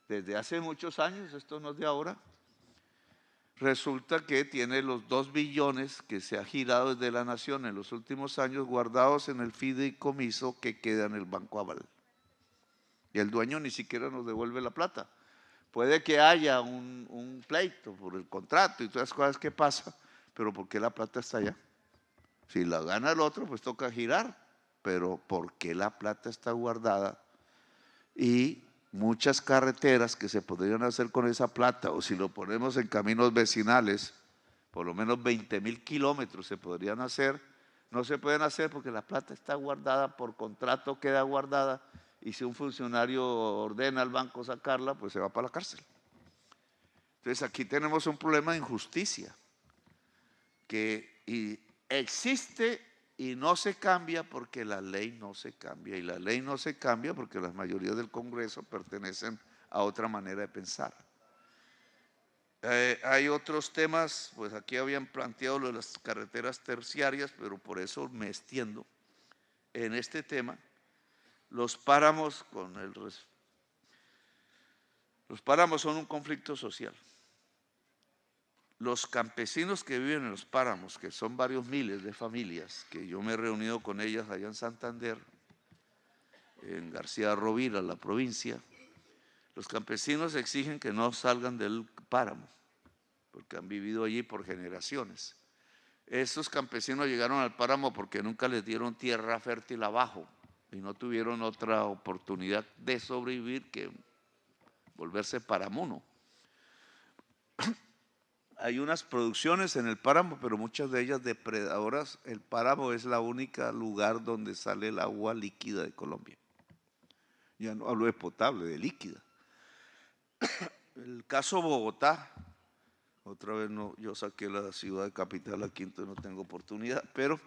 S1: desde hace muchos años, esto no es de ahora. Resulta que tiene los 2 billones que se ha girado desde la nación en los últimos años guardados en el fideicomiso que queda en el Banco Aval. Y el dueño ni siquiera nos devuelve la plata. Puede que haya un pleito por el contrato y todas las cosas que pasan, pero ¿por qué la plata está allá? Si la gana el otro, pues toca girar, pero ¿por qué la plata está guardada? Y muchas carreteras que se podrían hacer con esa plata, o si lo ponemos en caminos vecinales, por lo menos 20.000 kilómetros se podrían hacer, no se pueden hacer porque la plata está guardada, por contrato queda guardada, y si un funcionario ordena al banco sacarla, pues se va para la cárcel. Entonces aquí tenemos un problema de injusticia que existe y no se cambia porque la ley no se cambia, y la ley no se cambia porque las mayorías del Congreso pertenecen a otra manera de pensar. Hay otros temas, pues aquí habían planteado lo de las carreteras terciarias, pero por eso me extiendo en este tema. Los páramos son un conflicto social. Los campesinos que viven en los páramos, que son varios miles de familias, que yo me he reunido con ellas allá en Santander, en García Rovira, la provincia, los campesinos exigen que no salgan del páramo, porque han vivido allí por generaciones. Estos campesinos llegaron al páramo porque nunca les dieron tierra fértil abajo y no tuvieron otra oportunidad de sobrevivir que volverse paramuno. Hay unas producciones en el páramo, pero muchas de ellas depredadoras. El páramo es la única lugar donde sale el agua líquida de Colombia. Ya no hablo de potable, de líquida. El caso Bogotá, otra vez no, yo saqué la ciudad de capital aquí, entonces no tengo oportunidad, pero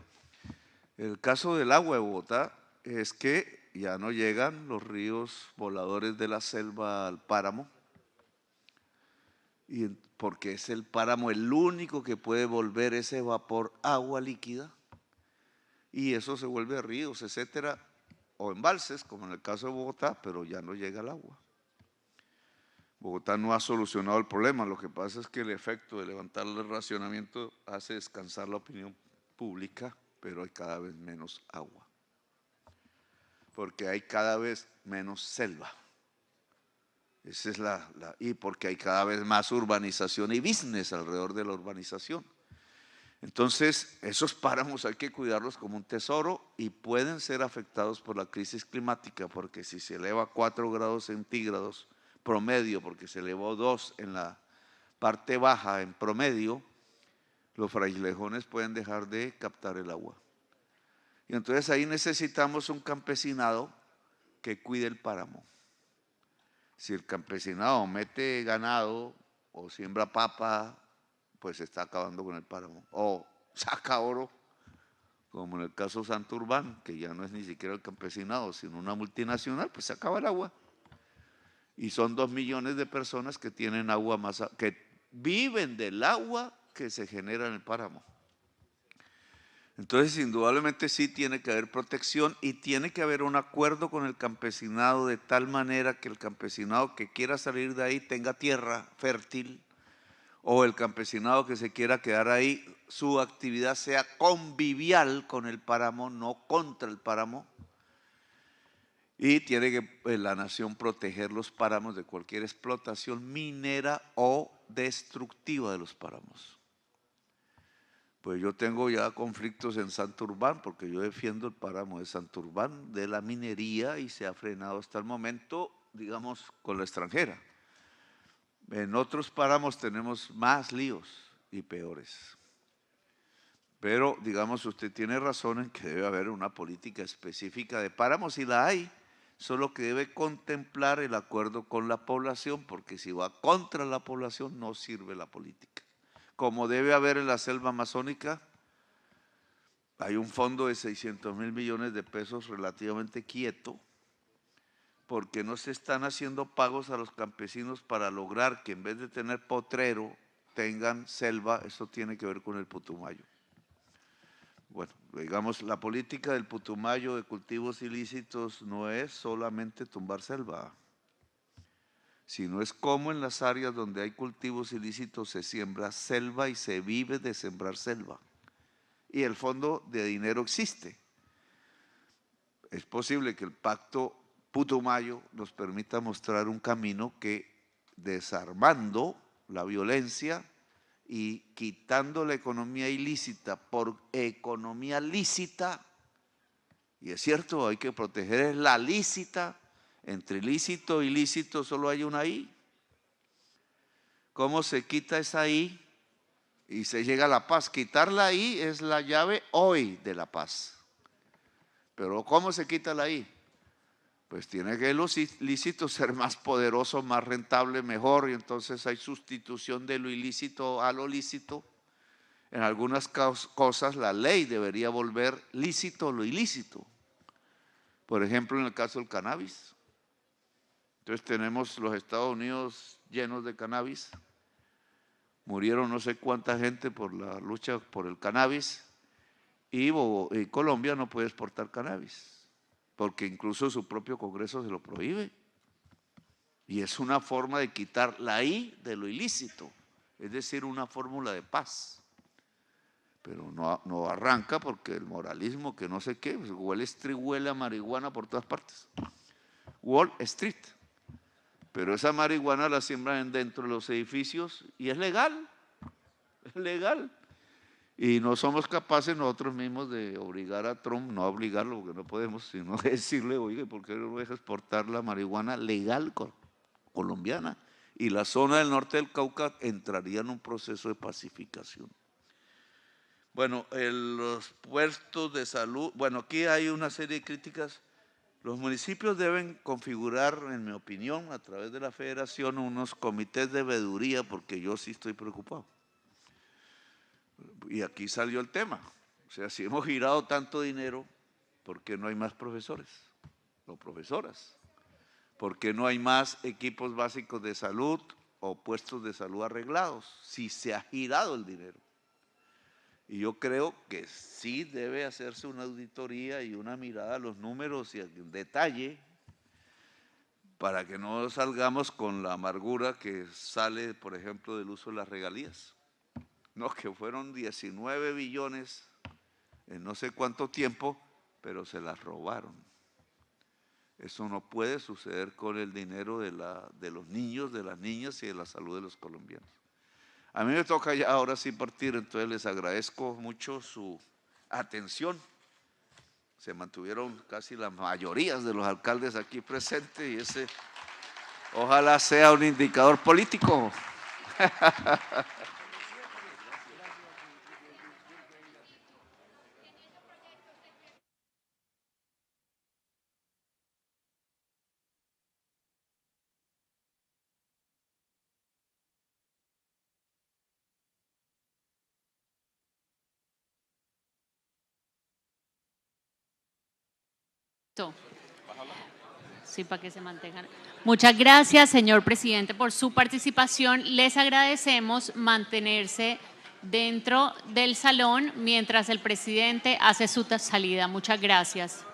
S1: el caso del agua de Bogotá es que ya no llegan los ríos voladores de la selva al páramo, y porque es el páramo el único que puede volver ese vapor agua líquida, y eso se vuelve ríos, etcétera, o embalses, como en el caso de Bogotá, pero ya no llega el agua. Bogotá no ha solucionado el problema, lo que pasa es que el efecto de levantar el racionamiento hace descansar la opinión pública, pero hay cada vez menos agua, porque hay cada vez menos selva. Esa es y porque hay cada vez más urbanización y business alrededor de la urbanización. Entonces, esos páramos hay que cuidarlos como un tesoro y pueden ser afectados por la crisis climática, porque si se eleva 4 grados centígrados promedio, porque se elevó 2 en la parte baja en promedio, los frailejones pueden dejar de captar el agua. Y entonces ahí necesitamos un campesinado que cuide el páramo. Si el campesinado mete ganado o siembra papa, pues se está acabando con el páramo. O saca oro, como en el caso Santurbán, que ya no es ni siquiera el campesinado, sino una multinacional, pues se acaba el agua. Y son 2 millones de personas que tienen agua que viven del agua que se genera en el páramo. Entonces, indudablemente sí tiene que haber protección y tiene que haber un acuerdo con el campesinado de tal manera que el campesinado que quiera salir de ahí tenga tierra fértil, o el campesinado que se quiera quedar ahí, su actividad sea convivial con el páramo, no contra el páramo. Y tiene que la nación proteger los páramos de cualquier explotación minera o destructiva de los páramos. Pues yo tengo ya conflictos en Santurbán, porque yo defiendo el páramo de Santurbán de la minería y se ha frenado hasta el momento, digamos, con la extranjera. En otros páramos tenemos más líos y peores. Pero, digamos, usted tiene razón en que debe haber una política específica de páramos y la hay, solo que debe contemplar el acuerdo con la población, porque si va contra la población no sirve la política. Como debe haber en la selva amazónica, hay un fondo de 600.000 millones de pesos relativamente quieto, porque no se están haciendo pagos a los campesinos para lograr que en vez de tener potrero tengan selva. Eso tiene que ver con el Putumayo. Bueno, digamos, la política del Putumayo de cultivos ilícitos no es solamente tumbar selva, sino es como en las áreas donde hay cultivos ilícitos se siembra selva y se vive de sembrar selva. Y el fondo de dinero existe. Es posible que el pacto Putumayo nos permita mostrar un camino que, desarmando la violencia y quitando la economía ilícita por economía lícita, y es cierto, hay que proteger la lícita. Entre lícito y ilícito solo hay una I. ¿Cómo se quita esa I y se llega a la paz? Quitar la I es la llave hoy de la paz. Pero ¿cómo se quita la I? Pues tiene que lo lícito ser más poderoso, más rentable, mejor, y entonces hay sustitución de lo ilícito a lo lícito. En algunas cosas la ley debería volver lícito lo ilícito. Por ejemplo, en el caso del cannabis. Entonces tenemos los Estados Unidos llenos de cannabis. Murieron no sé cuánta gente por la lucha por el cannabis. Y Colombia no puede exportar cannabis, porque incluso su propio Congreso se lo prohíbe. Y es una forma de quitar la I de lo ilícito, es decir, una fórmula de paz. Pero no arranca porque el moralismo, que no sé qué, pues Wall Street huele a marihuana por todas partes. Wall Street. Pero esa marihuana la siembran dentro de los edificios y es legal. Es legal. Y no somos capaces nosotros mismos de obligar a Trump, no obligarlo porque no podemos, sino decirle, oye, ¿por qué no deja exportar la marihuana legal colombiana? Y la zona del norte del Cauca entraría en un proceso de pacificación. Bueno, los puestos de salud, bueno, aquí hay una serie de críticas. Los municipios deben configurar, en mi opinión, a través de la federación, unos comités de veeduría, porque yo sí estoy preocupado. Y aquí salió el tema. O sea, si hemos girado tanto dinero, ¿por qué no hay más profesores o profesoras? ¿Por qué no hay más equipos básicos de salud o puestos de salud arreglados? Si se ha girado el dinero. Y yo creo que sí debe hacerse una auditoría y una mirada a los números y en detalle, para que no salgamos con la amargura que sale, por ejemplo, del uso de las regalías. No, que fueron 19 billones en no sé cuánto tiempo, pero se las robaron. Eso no puede suceder con el dinero de los niños, de las niñas y de la salud de los colombianos. A mí me toca ya ahora sí partir, entonces les agradezco mucho su atención. Se mantuvieron casi las mayorías de los alcaldes aquí presentes y ese ojalá sea un indicador político.
S8: Sí, para que se mantengan. Muchas gracias, señor presidente, por su participación. Les agradecemos mantenerse dentro del salón mientras el presidente hace su salida. Muchas gracias.